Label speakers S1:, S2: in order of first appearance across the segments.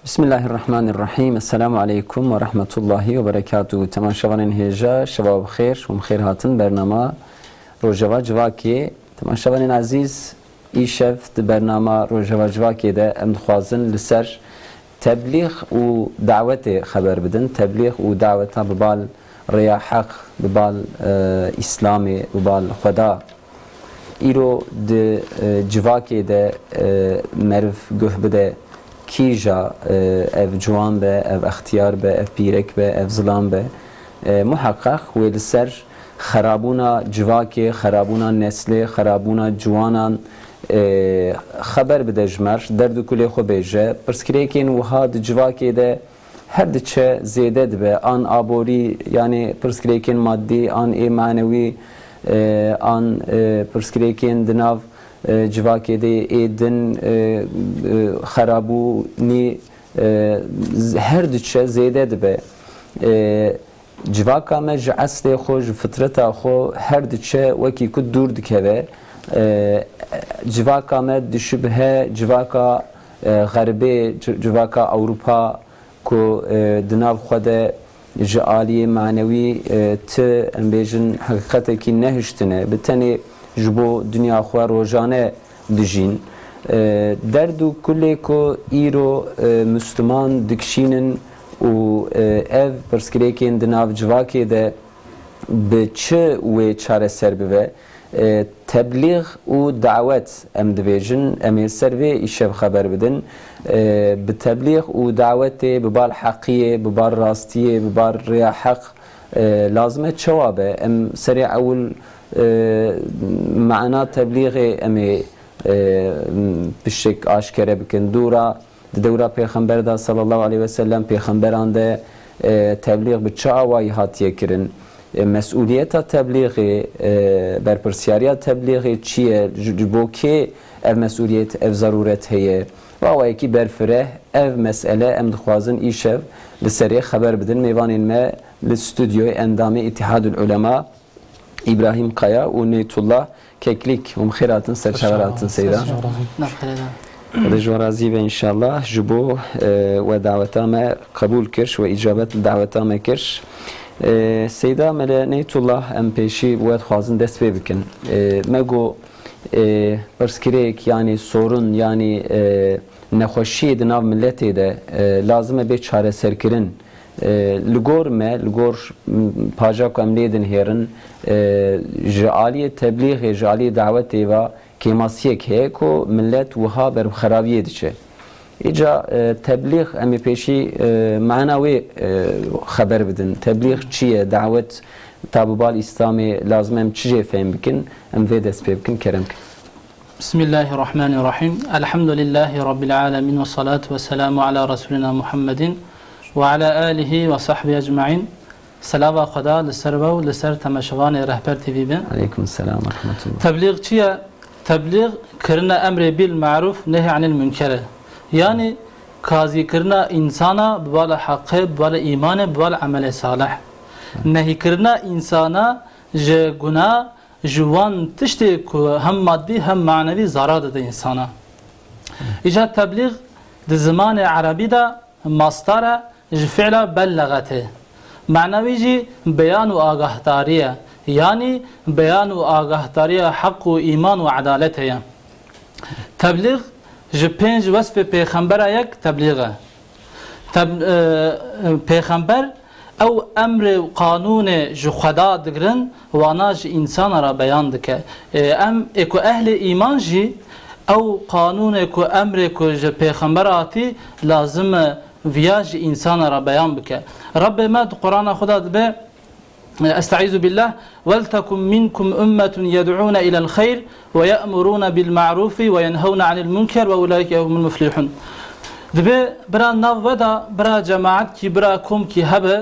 S1: Bismillahirrahmanirrahim. Esselamu aleyküm ve rahmetullahi ve berekatuhu. Temaşavanın heja, şevab khair, mkhir hatın bernama Rojava Civaki. Temaşavanın aziz, işev de bernama Rojava Civaki de emdxwazın liser tebliğ u daveti haber bidin. Tebliğ u daveta bibal riya haq, bibal İslami, bibal Xuda. İro de Civaki de merv guhbide kîja ev ciwan be, ev extiyar be, ev pîrek be, ev zilam be muhakkak wê li ser xerabûna civakê, xerabûna neslê, xerabûna ciwanan xeber bide ji me, derd û kulê xwe bêje. Pirsgirêkên wiha di civakê de her diçe zêde dibe, an aborî yani pirsgirêkên maddî, an ê manewî, an pirsgirêkên di nav civakê de êdin xerabûnî her diçe zêde dibe. Civaka me ji eslê xwe, ji fitreta xwe her diçe wekî ku dûr dikeve. Civaka me dişibihe civaka Xerbê, civaka Ewropa ku di nav xwe de ji aliyê manewî ti em bêjin heqîqetekî nehiştine bi tenê ji bo dünya xwe rojane dijîn. Derd û kulê ku îro Müslüman dikişînin û ev pirsgirêkên di nav civakê de bi çi wê çareser bibe. Tebliğ û dawet em dibêjin, em ê ser vê îşev xeber bidin. Bi tebliğ û dawetê bibal heqiyê, bibal rastiyê, bibal riya heq lazim e çawa be. Em serê ewil معنا تبلیغ امی بشک آشکار بکن دورا دورا پیغمبر دا صلی الله علیه و سلم پیغمبران ده تبلیغ به چه آوایی هاتیه کرن مسئولیت تبلیغ برپرسیاری تبلیغ چیه جبو که اف مسئولیت اف ضرورت هیه و آوایی که برفره اف مسئله ام دخوازن ایشف لسریع خبر بدن میوانین ما لستودیوی اندام اتحاد العلماء İbrahim Kaya ve Neytullah Keklik umxiratın serçaveratın seyda. Rejvarazi ve inşallah jibo ve davetame kabul kir ve icabet davetame kir. Seyda mele Neytullah em peşi ve xwazin dest pê bikin. Mego pirskirêk yani sorun yani nexweşiyê di nav milletê de lazim e bê çareserkirin. Ligor me, ligor paja ku em lê din hêrin ji aliyê tebliğê, ji aliyê davetê ve kêmasiyek heye ku millet wiha ber xerabiyê diçe. Îca tebliğ em ê pêşî mana wê xeber bidin. Tebliğ çi ye, davet tabibal İslamê lazim em çi jê fêm bikin, em vê dest pê bikin kerem kin.
S2: Bismillahirrahmanirrahim. Elhamdülillahi Rabbil alemin ve salatu ve selamu ala Resulina Muhammedin ve ala alihi ve sahbihi ecma'in. Selava Xuda li ser temaşavanê Rehber TV bin.
S1: Aleykümselam ve rahmetullah.
S2: Tebliğ çiye? Tebliğ kirina emri bil ma'ruf nehy anil münker. Yani kazi kirina insana bibala haqqı, bibala imanı, bibala amel salih. Nehy kirina insana ji günah, ji wan tiştê ku hem maddi hem manevi zarar dide insana. İca tebliğ di zimanê Arabî de mastara ji fi'la bellagate. معنوی جی بیان و آگاهداریه یعنی بیان و آگاهداریه حق و ایمان و عدالت هیا تبلیغ جی پنج وصف پیغمبر یک تبلیغه پیغمبر او امر و قانون جی خدا دگرن وانا جی انسان را بیان دکه ام اکو اهل ایمان جی او قانون اکو امر اکو جی پیغمبر آتی لازم ویاج انسان را بیان بکه رب ما قرآن خدا دبه استعیذ بالله ولتكن منكم امه يدعون الى الخير ويأمرون بالمعروف وينهون عن المنكر واولئك هم المفلحون دبه برا ناو ودا برا جماعت کی برا کوم کی هبه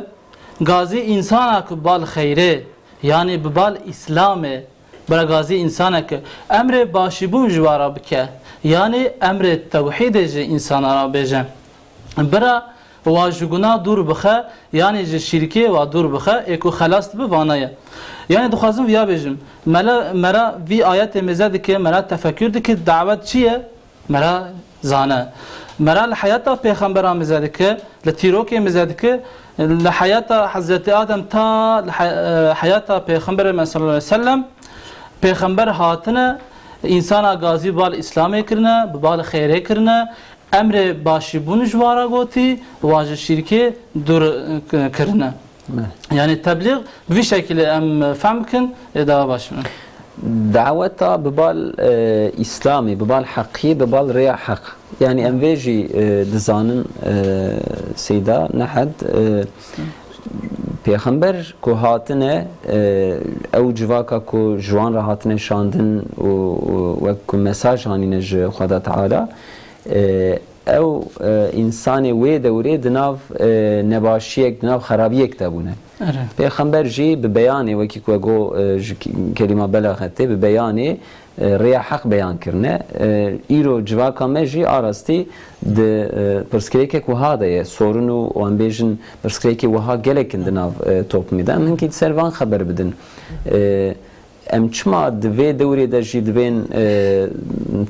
S2: غازی انسان اک بال خیره یعنی ببال اسلام برا غازی انسان اک امر باشیبون جوارا بکه یعنی امر توحید انسان را بجه برا واجگنا دور بخه yani şirke ve dur bxe eko xelas be vanaya yani dixwazim via bejim mera vi ayet mezed ke mera tefekkür de ke davet çiye mera zane مرا لحياة پیغمبران مزادك لتيروك مزادك لحياة حضرت آدم تا لحياة پیغمبر صلى الله عليه وسلم پیغمبر هاتنا انسان غازی بال اسلام کرنا بال خیره کرنا امر باشی بون جوارا گوتی واج شرکه دور کرنا يعني التبليغ في شكل ام فهمكن دا باش
S1: دعوتا ببال اسلامي ببال حقي ببال ريا حق يعني ام فيجي دزانن سيدا نحد پیغمبر کو هاتنه او جواکا کو جوان را هاتنه شاندن و کو مساج هانینه ج خدا تعالی او انسان وی دوره دناو نباشیک دناو خرابیک تبونه پیغمبر جی به بیانه وکی کو گو کلمه بلاغته به بیانه ریا حق بیان کرنه ایرو جواکا مجی آراستی د پرسکریک کو هاده سورونو و ام بیجن پرسکریک وها گلکن دناو توپ میدن من کی سروان خبر بدن ام چما د وی دوره د جی دبن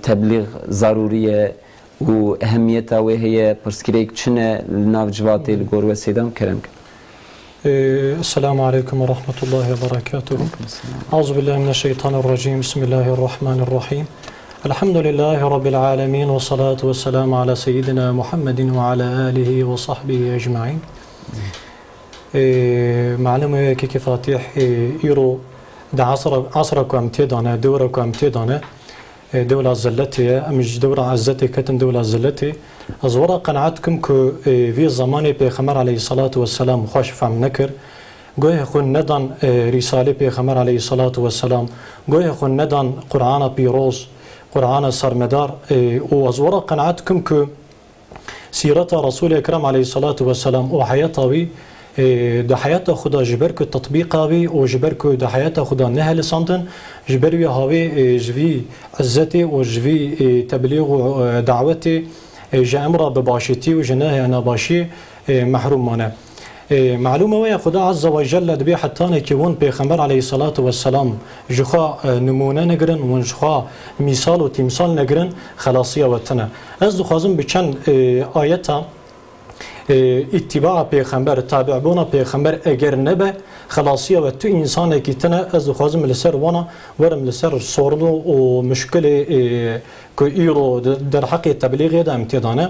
S1: تبلیغ ضروریه و اهمیتا و هي پرسکریک چنه ناو جواتی لگور و سیدام کرم
S3: السلام عليكم ورحمة الله وبركاته. أعوذ بالله من الشيطان الرجيم. بسم الله الرحمن الرحيم. الحمد لله رب العالمين والصلاة والسلام على سيدنا محمد وعلى آله وصحبه أجمعين. معلومة كي فاتح يرو دا عصرك وامتدانا دورك وامتدانا دولة زلتي أمش دولة عزتي كتن دولة زلتي أزورا قناعتكم كو في زماني بيغمبر عليه الصلاة والسلام خوش فهم نكر قوي خون ندان رسالة بيغمبر عليه الصلاة والسلام قوي خون ندان قرآن بيروز قرآن سرمدار وأزورا قناعتكم كو سيرة رسول أكرم عليه الصلاة والسلام وحياته بي ده حياة خدا جبركو تطبيقها بي وجبركو ده حياة خدا نهل سانتن جبركو هاوي جوي عزتي وجوي تبليغ دعوتي جامرة بباشتي وجناه أنا باشي محروم مانا معلومة ويا خدا عز وجل دبي حتى نكون بيغمبر عليه الصلاة والسلام جخا نمونة نجرن ونجخا مثال وتمثال نجرن خلاصية وتنا أزدو خازم بچن آياتها اتباع پیغمبر تابع بونا پیغمبر اگر نبه خلاصیه و تو انسان کی تنه از خوازم لسر وانا ورم لسر سورنو و مشکل که ایرو در حق تبلیغ ده امتدانه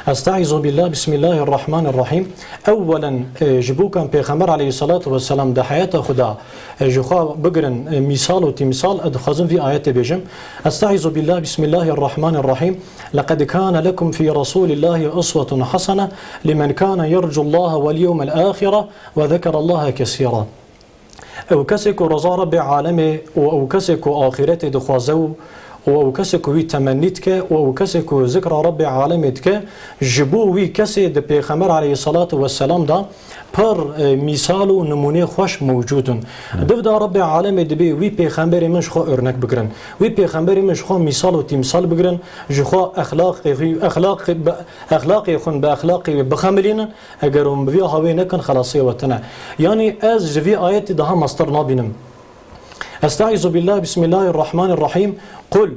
S3: استعیذ بالله بسم الله الرحمن الرحیم اولا جبوکم پیغمبر علیه الصلاة والسلام ده حیات خدا جخوا بگرن مثال و تمثال ادخازم في آیت بیجم استعیذ بالله بسم الله الرحمن الرحیم لقد كان لكم في رسول الله أسوة حسنة لمن كان يرجو الله واليوم الآخرة وذكر الله كثيرا او كسكو رضا رب عالمي او كسكو آخرت دخوازو او كسكو وي تمنيتك او كسكو ذكر رب عالمتك جبو وي كسي د پیغمبر عليه الصلاة والسلام دا پر مثال و نمونه خوش موجودن دفدا رب عالم دبي وي پیغمبر منش خو ارنك بگرن وي پیغمبر منش خو مثال و تمثال بگرن جخو اخلاق خون باخلاق بخملين اگرم بي هاوي نكن خلاصي وتنا يعني از جوي ايت ده مستر نابينم استعيذ بالله بسم الله الرحمن الرحيم قل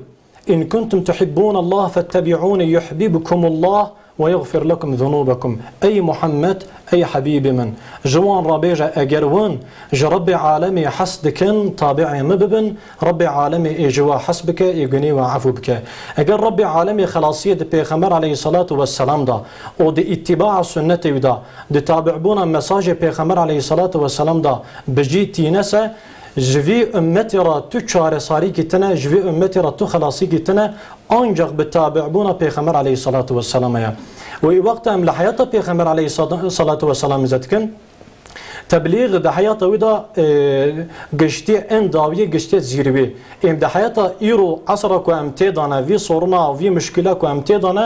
S3: إن كنتم تحبون الله فاتبعوني يحببكم الله ويغفر لكم ذنوبكم أي محمد أي حبيب من جوان ربيجة أجروان جرب عالمي حسدكن تابعي مببن رب عالمي إجوا حسبك يغني وعفو بك أجر رب عالمي خلاصية بيغمبر عليه الصلاة والسلام دا ودي اتباع السنة دا دي تابعبونا مساج بيغمبر عليه الصلاة والسلام دا بجيتي نسا جوی امتی را تو چاره ساری کتنه جوی امتی را تو خلاصی کتنه آنجا بتابع بونا پیغمبر علیه الصلاة والسلام و ای وقت ام لحیات پیغمبر علیه الصلاة والسلام زدکن تبلیغ ده حیات ویدا گشتی انداوی گشتی زیروی ام ده حیات ایرو عصر کو امتدانه وی صورنا وی مشکله کو امتدانه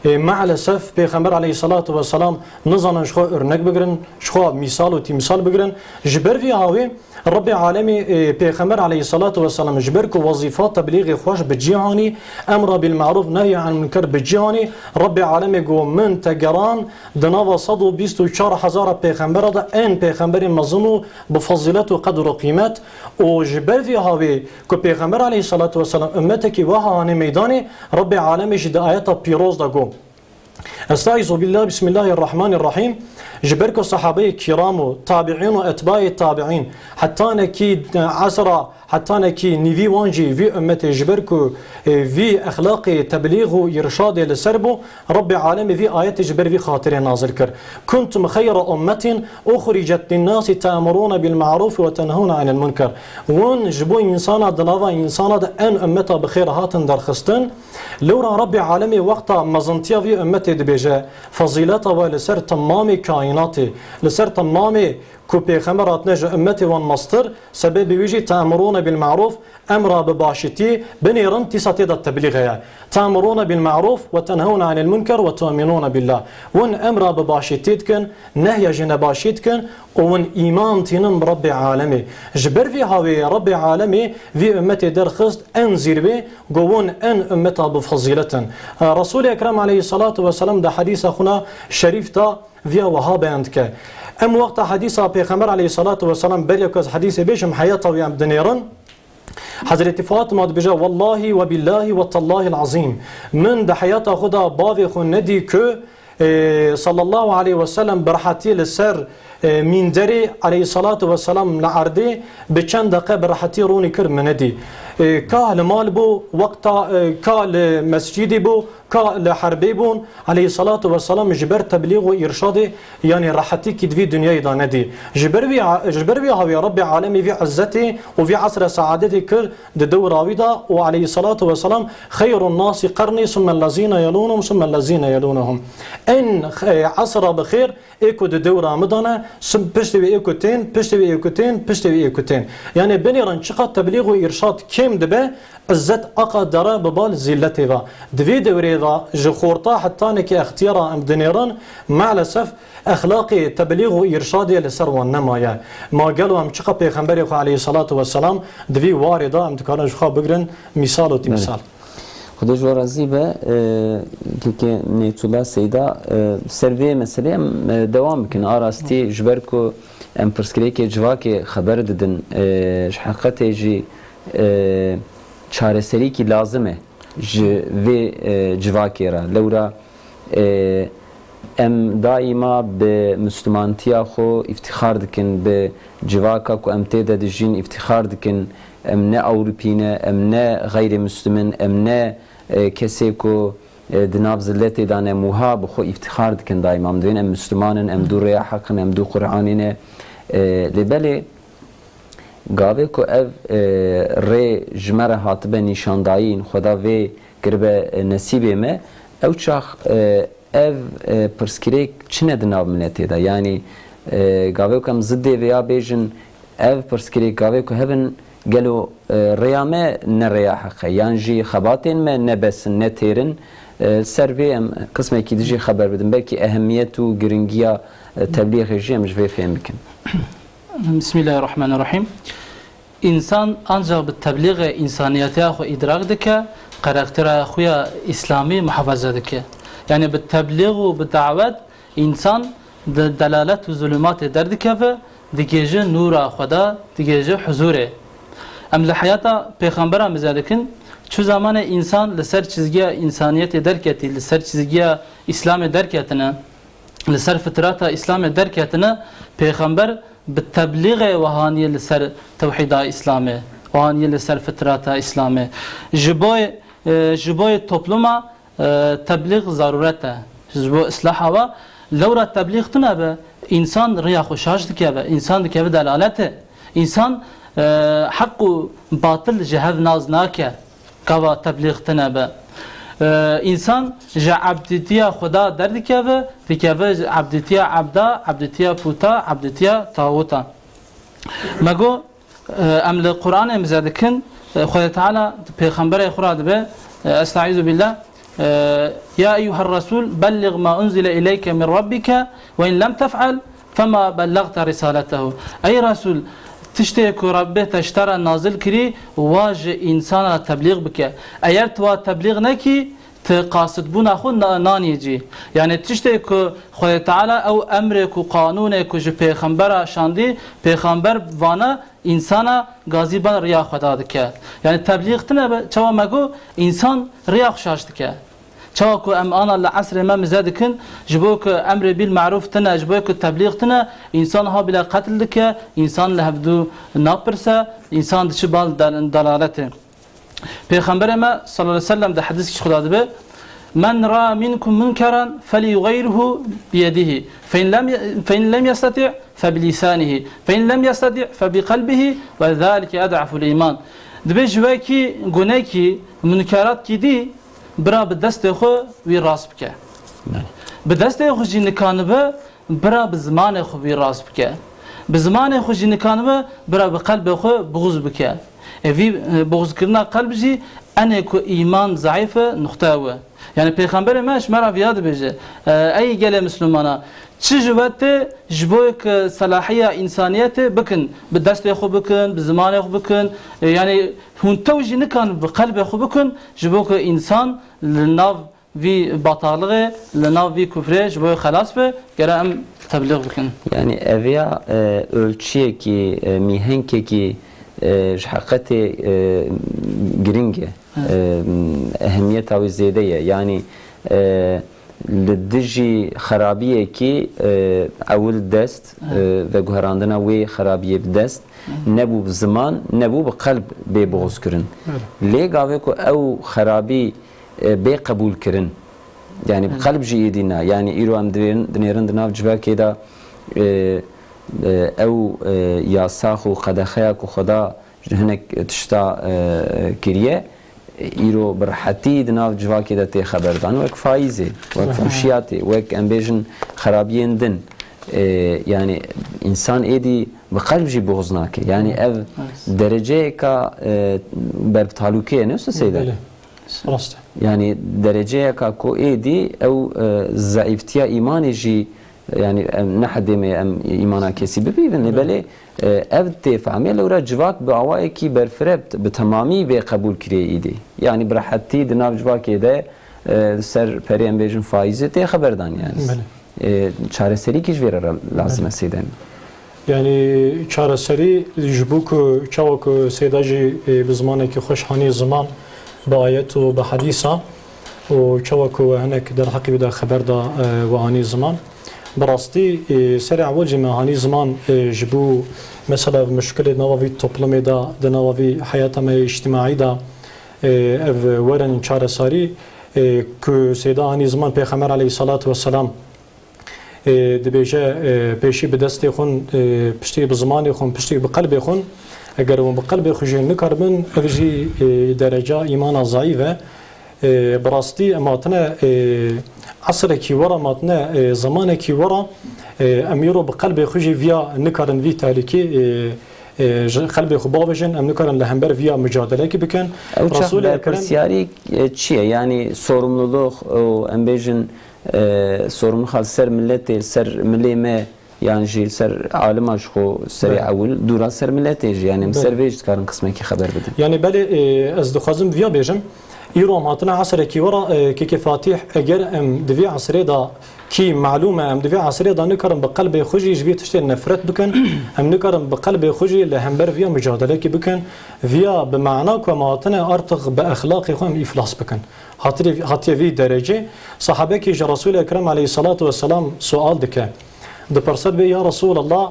S3: مع الاسف پیغمبر علیه الصلاة والسلام نزانن شخوا ارنک بگرن شخوا مثال و تمثال بگرن جبر وی هاوی رب عالمي پیغمبر عليه الصلاة والسلام جبرك وظيفات تبليغ خوش بجيهاني أمر بالمعروف نهي عن المنكر بجيهاني رب عالمي جو من تجران دنوا صدو بيستو شار حزار پیغمبر دا ان پیغمبر مظنو بفضيلته وقدر وقيمات وجبر في هاوي كو پیغمبر عليه الصلاة والسلام امتك وها عن ميداني رب عالمي جد آيات بيروز دا جو استعيذ بالله بسم الله الرحمن الرحيم جبركو صحابي كرام تابعين واتباع التابعين حتى نكي عصر حتى نكي نيفي وانجي في امتي جبركو في اخلاق تبليغ وارشاد لسربو رب العالمين في ايات جبر في خاطر نازل كر كنتم خير امه اخرجت للناس تامرون بالمعروف وتنهون عن المنكر وان جبو انسان دناوا انسان ان امته بخير هاتن درخستن لورا رب العالمين وقتا مزنتيا في امتي دبيجه فضيلته ولسر تمام كائناتي لسر تمام كو پیغمبرات نج امتي وان مستر سبب ويجي تامرون بالمعروف امر بباشتي بنيرن تساتي التبليغ تامرون بالمعروف وتنهون عن المنكر وتؤمنون بالله وان امر بباشتيتكن نهي جنباشتكن وان ايمان تنم رب العالمين جبر في هاوي رب العالمين في امتي درخست انذر به قوون ان امتها بفضيلة رسول اكرم عليه الصلاه والسلام ده حديث اخونا شريف تا فيا وهاب عندك ام وقت حديث پیغمبر عليه الصلاه والسلام بريكوز حديث بيشم حياته ويام دنيرن حضرت فاطمه بجا والله وبالله والله العظيم من ده حياته خدا باوي خو ندي كو صلى الله عليه وسلم برحتي للسر من دري عليه الصلاه والسلام لعردي بچند دقيقه برحتي روني كر مندي كال مال بو وقتا كال مسجدي بو كال حربي بون عليه الصلاه والسلام جبر تبليغ وارشاد يعني راحتي كدفي دنيا ندي جبر بي هاوي رب العالمين في عزتي وفي عصر سعادتي كر دور راويدا وعليه الصلاه والسلام خير الناس قرني ثم الذين يلونهم ثم الذين يلونهم ان عصر بخير ايكو دور رمضان سم بشتي ايكوتين بشتي ايكوتين بشتي ايكوتين يعني بنيرن شقات تبليغ وارشاد كم دبه عزت اقدر ببال زلتي با دفي دوري ذا جخورتا حتى نكي اختيارا ام دنيران مع الاسف اخلاقي تبليغ وارشاد لسر والنمايا ما قالوا ام شقا پیغمبر عليه الصلاه والسلام دفي واردا ام تكارن جخا بگرن مثال و تمثال
S1: خدا جو راضی به که نیتولا سیدا سروی مسئله دوام کن آراستی جبر کو ام پرسکری که جوا که خبر دادن حقیقت جی چارەسەری کی لازمه وی جوا کیرا لورا ام دائما به مسلمانتیا خو افتخار دکن به جواکا کو ام تیدا دجین افتخار دکن ام نه اوروپینه ام نه غیر مسلمن ام نه کسی کو دناب زلتی دانه موها بخو افتخار دکن دائما ام دوین ام مسلمانن ام دو ریا حقن ام دو قرآنینه لبلی گاوه کو اف ری جمره هاتبه نشاندایین خدا وی گربه نصیبه ما او چاخ اف پرسکریک چنه دناب ملتی دا یعنی گاوه کم زده ویا بیجن اف پرسکریک گاوه کو هبن گلو ریامه نریا حقه یعنی جی خباتین ما نبسن نتیرن سروی ام قسمه کی دیجی خبر بدن بلکه اهمیت و گرنگیا تبلیغ جی مش وی فهم بکن
S2: بسم الله الرحمن الرحيم إنسان أنجا بالتبليغ إنسانيته أخو إدراك دكا قرقتر أخويا إسلامي محافظة دكا يعني بالتبليغ وبالدعوة إنسان دلالة وظلمات دردكا دكيجة نور خدا دكيجة حضوره أم لحياتا پیغمبر مزادكن شو زمان إنسان لسر چizgiya إنسانيت دركتي لسر چizgiya إسلام دركتنا لسر فترات إسلام دركتنا پیغمبر بالتبليغ وهاني لسر توحيد إسلامي وهاني لسر فترات إسلامي جبوي توبلما تبليغ ضرورته جبو إصلاحه لورا تبليغ تنبه إنسان ريا خوشاش دكبه إنسان دكبه دلالته إنسان حق باطل جهاد ناز ناكه كوا تبليغ تنبه إنسان جا عبدتيا خدا دردكبه دكبه عبدتيا عبدا عبدتيا فوتا عبدتيا طاوتا مگو ام القرآن مزادكن خدا تعالى پیغمبر خراد به استعيذ بالله يا أيها الرسول بلغ ما أنزل إليك من ربك وإن لم تفعل فما بلغت رسالته أي رسول تشترك ربه تشترى نازل كري واج إنسان تبليغ بك أير توا تبليغ نكي تقاصد بنا خو نانيجي يعني تشترك خدا تعالى أو أمرك وقانونك جو پیغمبر شاندي پیغمبر وانا إنسان غازبا ريا خدا دك يعني تبليغ تنبه چوا مگو إنسان ريا خشاش دك چاکو ام آنا لعصر ما مزادکن جبوک امر بالمعروف تنا جبوک تبلیغ تنا انسان ها بلا قتل دکه انسان لهفدو ناپرسه انسان دچ بال دلالته پیغمبر ما صلی الله علیه و سلم ده حدیث کی خدا ده من را منكم منكرا فليغيره بيده فإن لم يستطع فبلسانه فإن لم يستطع فبقلبه وذلك أضعف الإيمان دبي جواكي غناكي منكرات كي برا بدست خو وي راس بك بدست خو جن كانبه برا بزمان خو وي راس بك بزمان خو جن كانبه برا بقلب خو بغض بك في بغض كرنا قلب جي أنا كو إيمان ضعيفة نختاوه يعني پیغمبر ماش مرا یاد بيجه اي گله مسلمانا چه جوته جبوك صلاحيه انسانيت بكن بالدست خو بكن بزمان خو بكن يعني هون توجي نكان بقلب خو بكن جبوك انسان لناف في باطالغه لناف في كفره جبوك خلاص به گرام تبلیغ بکن.
S1: يعني اویا ölçüye ki mihenke ki حقیقت گرینگه اهمیت او زیاده یعنی لدجی خرابیه کی اول دست و گهراندن وی خرابیه بدست نبو بزمان نبو بقلب بی بغض کرن لیگاوه کو او خرابی بی قبول کرن yani بقلب جی دینا yani ایرو هم دنیرن دناف جواکی دا او یاساخ و قدخیاک و خدا هنک تشتا کریه ایرو برحتی دناف جواکی دا تی خبردان وک فایزه وک فمشیاتی وک انبیجن خرابیین دن yani insan edi بقلب جی بغض ناکه yani ev derece ka berbtalukiye ne olsa seyde yani derece ka ko edi ev zayıftiya imani ji yani نحد ما إيمانا كسي ببيبن لبلي أبد فهمي لو رجواك بعوائك برفربت بتمامي بقبول كريدي يعني برحتي دناف جواك ده سر بريم بيجن فايزة تي خبردان يعني چاره سري كيش فيرا لازم سيدان
S3: يعني چاره سري جبوك چاوك سيداجي بزمانك خوشحاني زمان بآيات وبحديثة وچاوك هناك در حقي بدا خبر دا وعاني زمان براستي سرع أول جماعاني زمان جبو مثلا مشكلة نوافي توبلمي دا نوافي حياتنا اجتماعي دا ورن چار ساري كو سيدا آني زمان پیغمبر عليه الصلاة والسلام دبيجه پیشي بدستي خون پشتي بزماني خون پشتي بقلبي خون اگر و بقلبي خوشي نكربن افجي درجة إيمان ضعيفة براستي اماتنا عصركي ورا ماتنا زمانكي ورا اميرو بقلب خوجي فيا نكرن في تالكي قلب خبابجن ام نكرن لهمبر فيا مجادله كي بكن
S1: رسول اكرم سياري çiye yani sorumluluk o embejin sorumluluk ser milleti ser millime yani ser alim aşko ser awul dura ser milleti yani ser vej karın kısmı ki haber bedin
S3: yani beli az dukhazım via bejim إيرو ماتنا عصر كي ورا كي فاتح أجر أم دفي عصري دا كي معلومة أم دفي عصري دا نكرم بقلب خوجي جبي تشتري نفرت بكن أم نكرم بقلب خوجي لهمبر فيا مجادلة كي بكن فيا بمعنى كماتنا أرتق بأخلاق خوهم إفلاس بكن هاتي في درجة صحابة كي رسول الأكرم عليه الصلاة والسلام سؤال دكا دبرسد بي يا رسول الله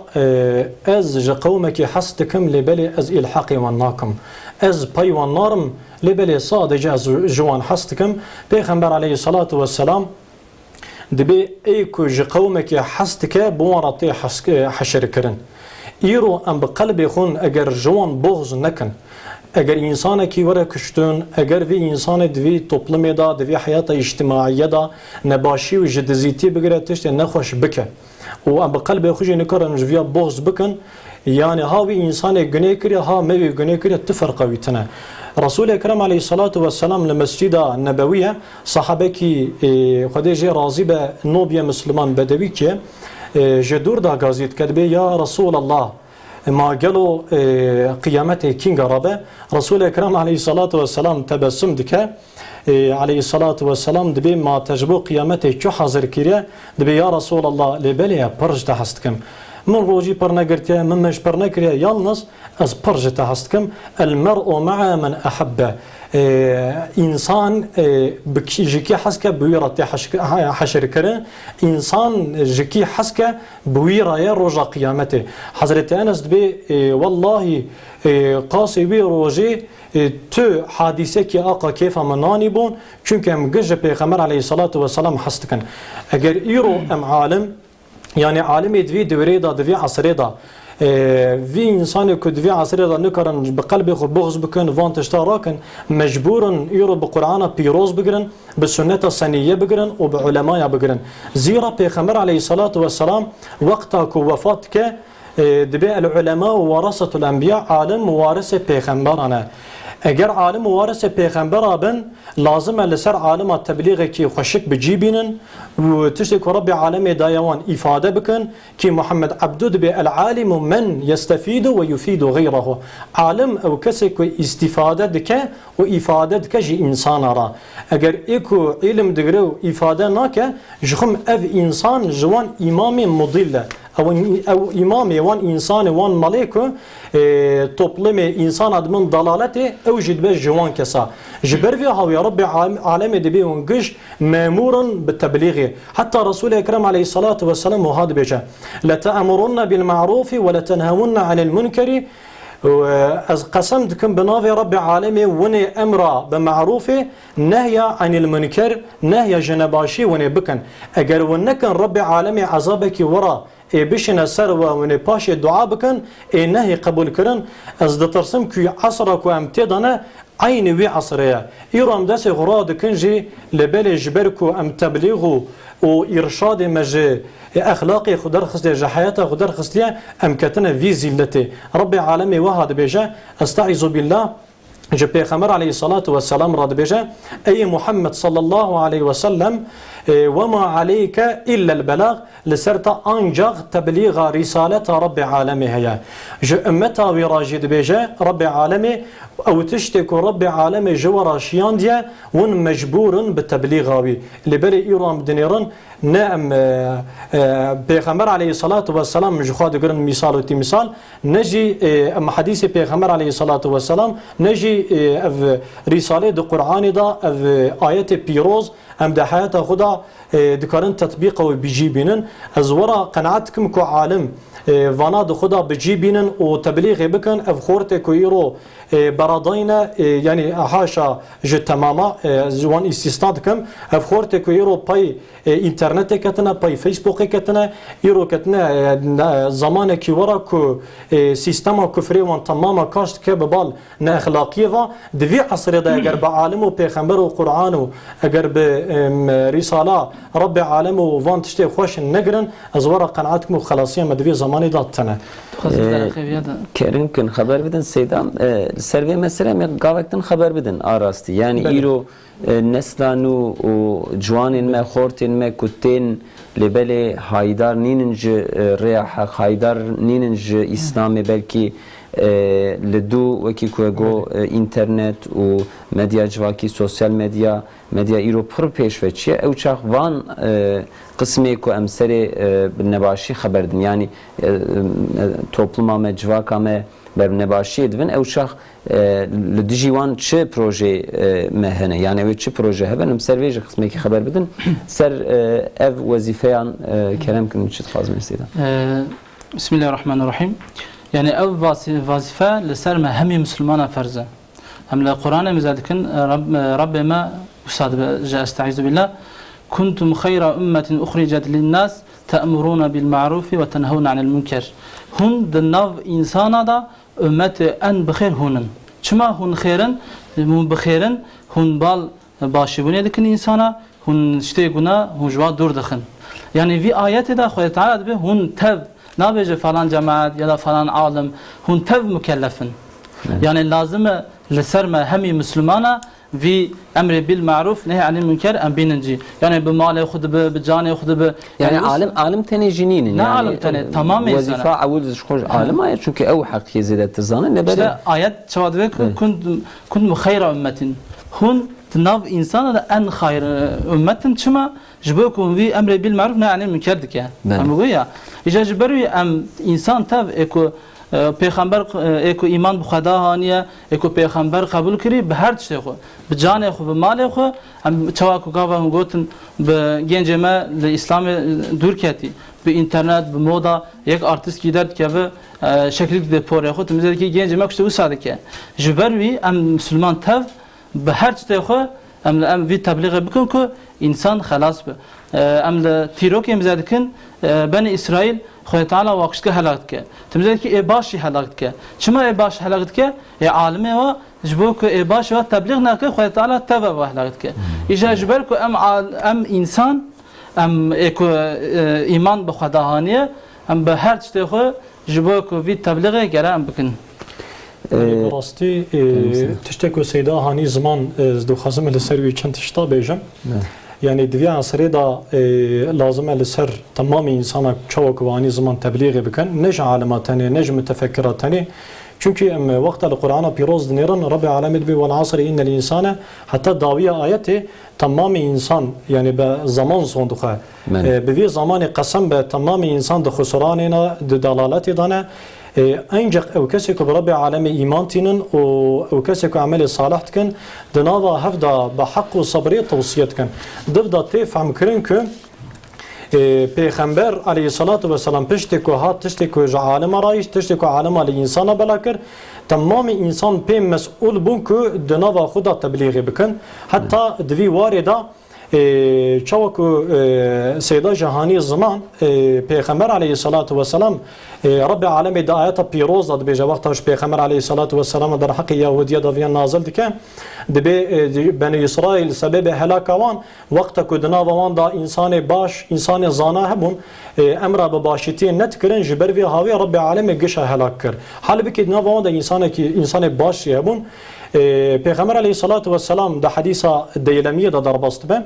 S3: أز قومك حستكم لبلي أز إلحاقي وناكم أز باي ونارم لبلي صادجة جوان حستكم بيغمبر عليه الصلاة والسلام دبي ايكو قومك حستك بورطي حشر كرن ايرو ام بقلب يخون اگر جوان بغض نكن اگر انسانك ورا كشتون اگر في انسان دوي توبلمي دا دوي حياته اجتماعية دا نباشي وجدزيتي بقرأ تشتي نخوش بك و ام بقلب يخوش نكرن جويا بغض بكن يعني هاوي انسان غني كريا ها مي غني كريا تفرقوي تنا رسول اكرم عليه الصلاه والسلام لمسجد النبويه صحابه خديجه راضيه نوبيا مسلمان بدوي كي جدور دا غازيت كتبه يا رسول الله ما قالوا قيامته كينغ ربه رسول اكرم عليه الصلاه والسلام تبسم دك عليه الصلاه والسلام دبي ما تجبو قيامته شو حاضر كيريا دبي يا رسول الله لبليا برج تحستكم من روجي برناقرتيا من مش برناقريا يالنص از برج تحستكم المرء مع من احبه انسان جکی حسکه بویرات حشر کرده انسان جکی حسکه بویرای روز قیامته حضرت انس دبی والله قاسی بی روزی تو حادثه کی آقا کیف منانی بون چونکه ام گج پیغمبر علیه الصلاة والسلام حست کن اگر ایرو ام عالم يعني عالم دوی دوره دا دوی عصره دا وی انسان که دوی عصره دا نکارن بقلب خود بغض بکن وان تشتا راکن مجبورن ایرو بقرآن پیروز بگرن بسنت سنیه بگرن و بعلماء بگرن زیرا پیغمبر علیه الصلاة والسلام وقتا که وفات که دبی العلماء ورثة الانبیاء عالم وارث پیغمبرانه اگر عالم وارث پیغمبر بن لازم لسر عالم تبلیغ کی خوشک بجیبینن و تشتك رب عالم دایوان افاده بکن کی محمد عبدود به العالم من يستفيد ويفيد غيره عالم او کسی که استفاده دکه و افاده دکه جی انسان را اگر ایکو علم دگره و افاده ناکه جخم اف انسان جوان امام مضل او امام وان انسان وان ملائكه توبلم انسان ادمن ضلالته او جد به جوان كسا جبر هاو يا رب عالم دبي ونقش مامورا بالتبليغ حتى رسول اكرم عليه الصلاه والسلام وهذا بيجا لتامرن بالمعروف ولتنهون عن المنكر از قسمتكم بنافي رب عالمي وني امر بمعروف نهي عن المنكر نهي جنباشي وني بكن اگر ونكن رب عالمي عذابك ورا بشن سر و پاش دعا بکن نهی قبول کرن از دترسم که عصر کو امتدانه عین وی عصره ایرام دست غراد کنجی لبل جبر کو ام تبلیغ و ارشاد مج اخلاقی خدر خسته جحیات خدر خسته ام کتنه وی زلته رب العالمین وهذا بيجا استعيذ بالله جو پیغمبر علیه الصلاة والسلام راد بيجا اي محمد صلى الله عليه وسلم وما عليك إلا البلاغ لسرت أنجغ تبليغ رسالة رب العالمين هي جو أمتا وراجد بيجا رب العالمين أو تشتكو رب العالمين جورا شيان ديا ون مجبور بالتبليغ لبلي إيران دنيران نعم پیغمبر علیه الصلاة والسلام جخواد گرن مثال و مثال نجی حدیث پیغمبر علیه الصلاة والسلام نجی رساله دو قرآن دا آیت پیروز ام ده حیات خدا دکارن تطبیق و بجی بینن از ورا قناعتکم کو عالم وانا دو خدا بجی بینن و تبلیغ بکن اف خورت کو ایرو براداینا یعنی حاشا جو تماما جوان استثناء کم اف خورت کو ایرو پای اینترنت کتنه پای فیسبوک کتنه ایرو کتنه زمان کی ورا کو سیستم کفری وان تماما کاشت که ببال نه اخلاقیه و دوی عصر ده اگر با عالم و پیغمبر و قرآن و اگر به رساله رب العالم و وان تشتی خوش نگرن از ورا قناعتكم و خلاصیه مدوی زمانی دادتنه
S1: کریم کن خبر بدن سیدام سروی مثلا می قاوکتن خبر بدن آراستی یعنی ایرو نسلانو و جوانین ما خورتین ما کتین لبله هایدار نیننج ریاح هایدار نیننج اسلامی بلکی لدو وکی کوگو اینترنت و مدیا جواکی سوسیال مدیا ایرو پر پیش وچیه او چاق وان قسمی کو امسر نباشی خبردن یعنی توپلما مجواکا ما بر نباشی دون او چاق لدجیوان چه پروژه مهنه یعنی او چه پروژه هبن امسر ویج قسمی کی خبر بدن سر اف وظیفهان کرم کنم چه خواهد مرسیدن
S2: بسم الله الرحمن الرحیم يعني أو وظيفة لسر ما هم مسلمان فرزة هم القرآن مزادكن رب ما أستاذ جاء استعيذ بالله كنتم خير أمة أخرجت للناس تأمرون بالمعروف وتنهون عن المنكر هن دناف إنسان دا أمة أن بخير هونن شما هن خيرن من بخيرن هن بال باشبوني دكن إنسانا هن شتيقنا هن جواد دور دخن يعني في آيات دا خويا تعالى به هن تب نابجه فلان جماعت یا فلان عالم هون تv مكلفن يعني لازم لسرما همي مسلمانا في امر بالمعروف نهي عن المنكر ام بينجي يعني بمال ياخذ بجان ياخذ
S1: يعني عالم تاني جنين
S2: يعني عالم تاني تمام
S1: وظيفه عاوز شخوش عالم ايات çünkü او حق يزيد تزانن لبل
S2: ايات شواد كنت خير امه هون تناف انسان ان خير امه شما جبوكم في امر بالمعروف نهي عن المنكر دك يعني اجا جبروا ام انسان تاف اكو پیغمبر اکو ایمان بخدا هانیه اکو پیغمبر قبول کری به هر چیز خو به جان خو به مال خو هم چوا کو گاوا گوتن به گنج ما اسلام دور کتی به اینترنت به مودا یک آرتیست کی درد که به شکلی به پوره خو تمیز کی گنج ما کشته وساده که جبروی ام مسلمان تف به هر چیز خو ام وی تبلیغ بکن که انسان خلاص به ام تیروک امزاد کن بنی اسرائیل خدا تعالی واقعش که هلاک که تمیز کی اباشی هلاک که چما اباش هلاک که عالمه و جبو که اباش و تبلیغ نکه خدا تعالی تبع و هلاک که ایجا جبر که ام انسان ام اکو ایمان به خدا هانیه ام به هر چیز خو جبو که وی تبلیغ گرام بکن
S3: راستی تشتکو سیدا هانی زمان دو خازم لسروی چند تشتا بیجم یعنی دوی عصری دا لازمه لسر تمام انسان چاوک وانی زمان تبلیغ بکن نج عالماتنی نج متفکراتنی چونکه وقت القرآن پیروز دنیرن رب العالمین بی والعصر این الانسان حتی داوی آیت تمام انسان یعنی به زمان صندوقه به وی زمان قسم به تمام انسان د خسرانینا د دلالت دانه انجق او کسی که برب عالم ایمان تینن او کسی که عمل صالح کن دناوا هفدا به حق و صبری توصیت کن دفدا تفهم کرن که پیغمبر علیه الصلاة و السلام پشتی که هات تشتی که عالم رایش تشتی که عالم علی انسان بلا کر تمام انسان پی مسئول بون که دناوا خدا تبلیغ بکن حتی دوی وارده چاوکو سیدا جهانی زمان پیغمبر علیه الصلاة و السلام رب العالمین دا آیات پیروز داد بیجا وقتاش پیغمبر علیه الصلاة و السلام در حق یهودیه داویان نازل دکه دبی بنی اسرائیل سبب هلاک وان وقت که دنا وان دا انسان باش انسان زانه هبون امر به باشیتی نت کرن جبر وی هاوی رب العالمین گش هلاک کر حال بکی دنا وان دا انسان باش هبون پیغمبر علیه الصلاة و السلام دا حدیث دیلمیه دا درباست به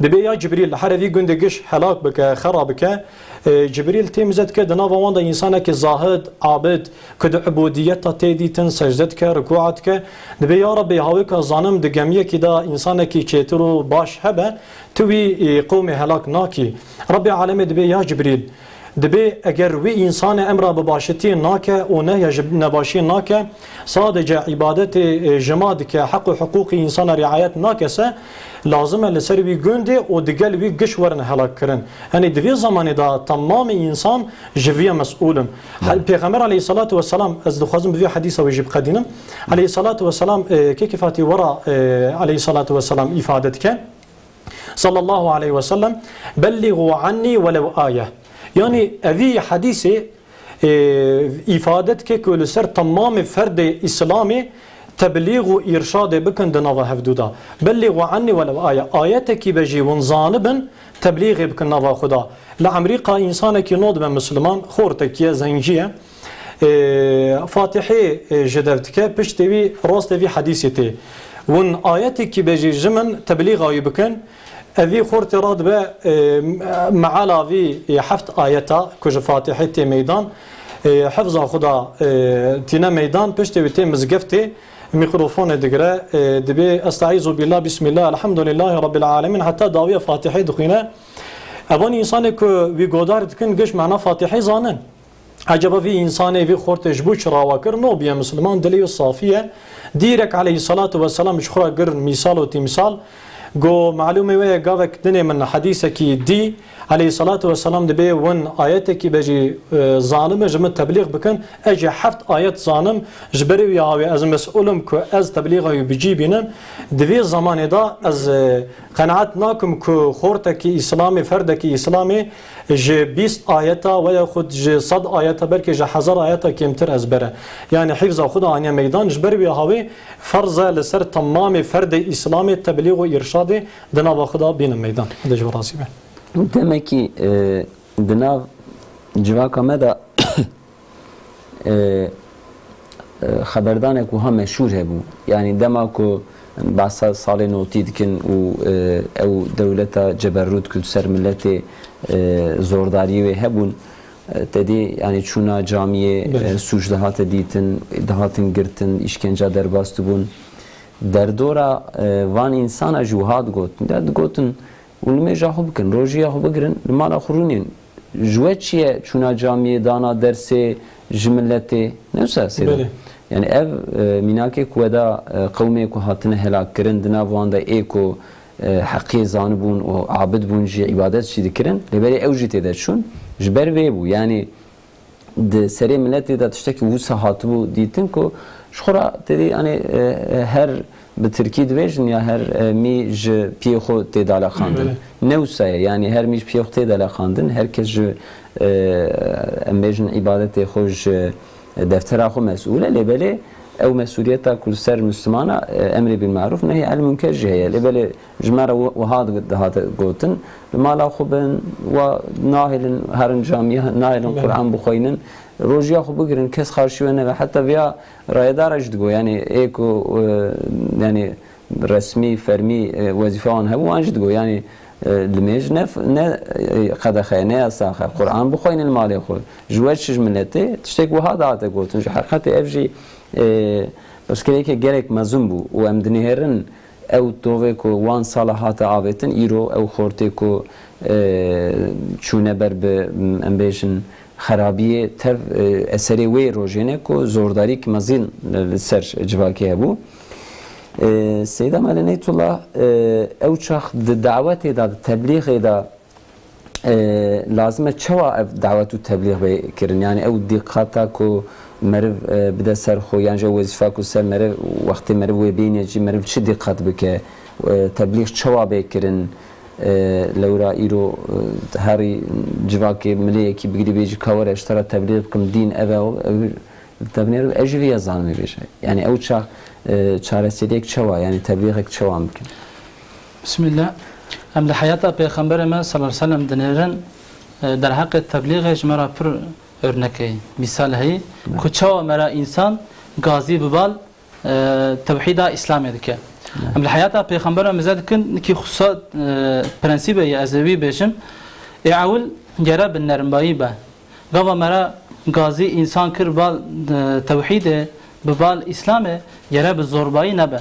S3: دبی یا جبریل حرفی گندگش هلاک بکه خراب بکه جبریل تیمزد که دنا وان دا انسان که زاهد عابد که د عبودیت تا تیدیتن سجدت که رکوعت که دبی یا رب هاوی که زانم دگمیه که دا انسان که چیترو باش هبه توی قوم هلاک ناکی رب العالمین دبی یا جبریل دبی اگر وی انسان امر بباشتی ناکه و نه نباشی ناکه صادقه عبادت جماد که حق و حقوق انسان رعایت ناکسه لازمه لسر وی گنده و دگل وی گش ورن هلاک کرن یعنی دوی زمانی دا تمام انسان جویه مسئولن پیغمبر علیه الصلاة و السلام از دخوازم بوی حدیث و جیب قدینم علیه الصلاة و السلام که کفاتی ورا علیه الصلاة و السلام افادت که صلی الله علیه و سلم بلغوا عنی ولو آیه یعنی اوی حدیث افادت که کل سر تمام فرد اسلامی تبلیغ و ارشاد بکن دنوا هفدودا بلغوا عنی ولو آیه آیت کی بجی ونزانبن تبلیغ بکن نوا خدا لامریکا انسان کی نود به مسلمان خورتکیه زنجیه فاتحه جدفت که پشتوی راست وی حدیثتی ون آیت کی بجی جمن تبلیغ آیه بکن اوی خورت راد به معالاوی حفت آیتا کج فاتحه تی میدان حفظ خدا تینا میدان پشتوی تی مزگفتی میکروفون دگره دبی استعیذ بالله بسم الله الحمد لله رب العالمین حتی داوی فاتحه دخینه اوان انسان که وی گودار دکن گش معنا فاتحه زانن عجبا وی انسان وی خورت جبو چراوا کر نو بیا مسلمان دلی صافیه دیرک علیه الصلاة و السلام شخرا گر مثال و تمثال گو معلومه وی گاوک دنه من حدیثه کی دی علیه الصلاة و السلام دبی ون آیت کی بجی ظالم جمع تبلیغ بکن اجی هفت آیت ظالم جبری وی هاوی از مسئولم که از تبلیغ هاوی بجی بینم دوی زمان دا از قناعت ناکم که خورت کی اسلامی فرد کی اسلامی جه 20 آیتا و یا خود جه 100 آیتا بلکه جه 1000 آیتا کمتر از بره یعنی حفظ خود آنیا میدان جبری وی هاوی فرض لسر تمام فرد اسلامی تبلیغ و ارشاد دنا خدا بینم میدان دجو راضی به
S1: demek ki dinav civaka me da xeberdanek wiha meşhur hebû yani dema ku bahsa salê notî dikin û ew dewleta ceberrûd kir ser milletê zordariyê wê hebûn tedî yani çûna camiyê sûj dihate dîtin dihatin girtin îşkenca derbas dibûn derdora van insana jû hat gotin digotin ولمه جاهو بکن روزی جاهو بگیرن مال آخرونین جوه چیه چونا جامعه دانا درس جملته نوسا سیده yani ev minake kuda kavme ku hatine helak kirin dina vanda eko haqqi zanı bun o abid bun ji ibadet şi dikirin leberi ev jite de şun jber ve bu yani de seri milleti de tişteki bu sahatı bu ditin ko şura dedi yani her bi Türkiye dvejin ya her mi ji piyo te dala khandın newsa yani her mi piyo te dala khandın herkes ji embejin ibadeti hoş deftera xo mes'ule lebeli ev mesuliyeta kul ser müslümana emri bil ma'ruf nehy anil münker jeye lebeli jmara ve had daha gotin mala xubin ve nahilin herin camiye nahilin Kur'an bu khoynin rojiya xu bugrin kes kharşivene ve hatta veya rayadar ajdigo yani eko yani resmi fermi vazifan hebu ajdigo yani لميج ne قد خينه ساخه قرآن بخوين المال يخو جوات شج ملته تشتك وهذا عاده قلتن حقيقه افجي بس كليك gerek mazum bu o emdiniherin ev toveko wan salahat avetin iro ev khorteko çune berbe embejin xarabiye tev eseri ve rojene ko zordarik mazin ser civake bu Seyyid Melenetullah ev çax daveti da tebliğ da lazım çava ev davetu tebliğ be kirin yani ev dikkata ko merv bide ser xo yani jo vazifa ko ser merv vakti merv ve beynici merv çi dikkat bike tebliğ çava be kirin لورا ایرو هری جواکی ملیه کی بگیری بیچ کار اشترا تبلیغ کم دین اول تبلیغ اجوی زانمی بیشه یعنی او چه چارەسەریەک چەوە ینی تەبلیغێک چەوان بکەن
S2: بسم الله ئەم لە حەیاتا پێغەمبەرمە صلی الله علیه و سلم دەنێرن دەرهەقێ تەبلیغێک مەرا پڕ ئۆرنەکەی میسال هەیە کو چەوە مەرا ئینسان گازی ببال تەوحیدا ئیسلامێ دکە ئەم لە حەیاتا پێغەمبەرە مزە دکن نکی خوسا پرەنسیبە ئەزەوی بێژم ئێعول گەرە بنەرمبایی بە گاوا مەرا گازی ئینسان کرد بال تەوحیدێ ببال إسلامه يرى بالزورباي نبه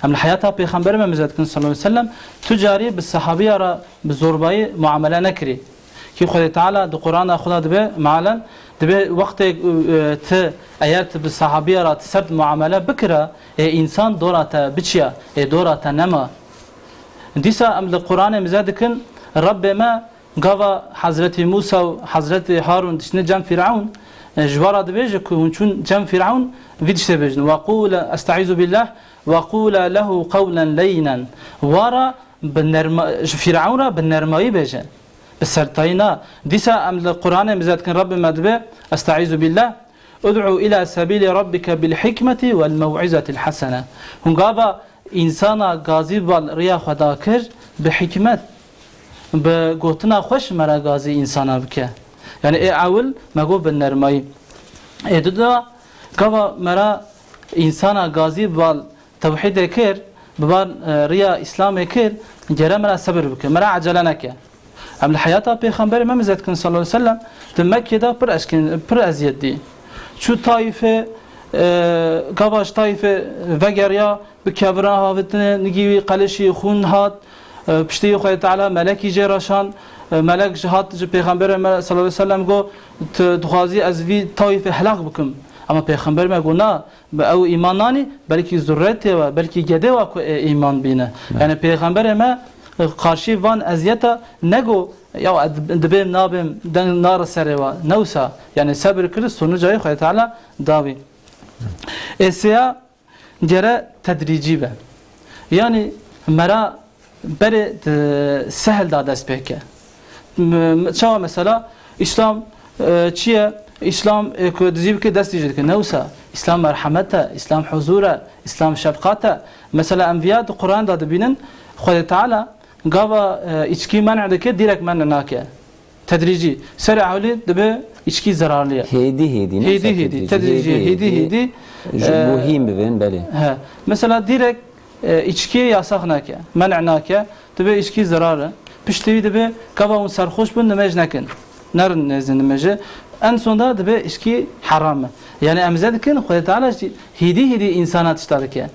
S2: أم الحياة بيخمبر ما مزاد كن صلى الله عليه وسلم تجاري بالصحابية را بالزورباي معاملة نكري كي خدا تعالى دو قرآن خدا دبه معلن دبه وقت ت آيات بالصحابية را تسرد معاملة بكرة إنسان دورة بتشيا دورة نما ديسا أم القرآن مزاد كن رب ما قava حضرت موسى وحضرت هارون دشنا جام فرعون جوارا دبيجه كونچون جام فرعون فيدشته بجن وقول استعيذ بالله وقول له قولا لينا ورا بالنرم فرعون بالنرماي بجن بالسرطينا ديسا ام القران مزاد كان رب مدبه استعيذ بالله ادعو الى سبيل ربك بالحكمه والموعظه الحسنه هم قava insana gazi bal riya خدا کر بحکمت به گوتنا خوش مرا گازی انسان بکه یعنی اول مگو به نرمایی ادودا گوا مرا انسان گازی بال توحید کر ببال ریا اسلام کر جرا مرا صبر بکه مرا عجله نکه ام الحیات پیغمبر ما مزد کن صلی الله علیه و سلم تو مکه دا پر اشکن پر ازیت دی چو طایفه گواش طایفه وگریا به کبرا هاوتنه نگیوی قلشی خون هات پشتی خدای تعالی ملکی جراشان ملک جهات پیغمبر صلی الله علیه و سلم گو دخوازی از وی طایف هلاک بکم اما پیغمبر ما گو نه او ایمانانی بلکی ذرت و بلکی گده و ایمان بینه یعنی پیغمبر ما قارشی وان ازیتا نگو یا دبیم نابیم نار سره و نوسا یعنی صبر کرد سونو جای خدای تعالی داوی اسیا جره تدریجی به یعنی مرا بره سهل دا دست بکه چاو مثلا اسلام چیه اسلام که دزیب که دستی جد که نوسا اسلام مرحمته اسلام حضوره اسلام شفقته مثلا انبیاء دو قرآن داده بینن خود تعالی قاوا اچکی منع دکه دیرک منع ناکه تدریجی سر اولی دبه اچکی zararlıya هیدی تدریجی هیدی
S1: مهم ببین بله
S2: mesela direkt içki yasak nake, men'a nake, tabi içki zararı. Piştiği tabi kavağın sarhoş bun nemej nakin, narın nezin nemeje. En sonunda tabi içki haram. Yani emzedekin Xuda Teala hidi insana tiştadık ya.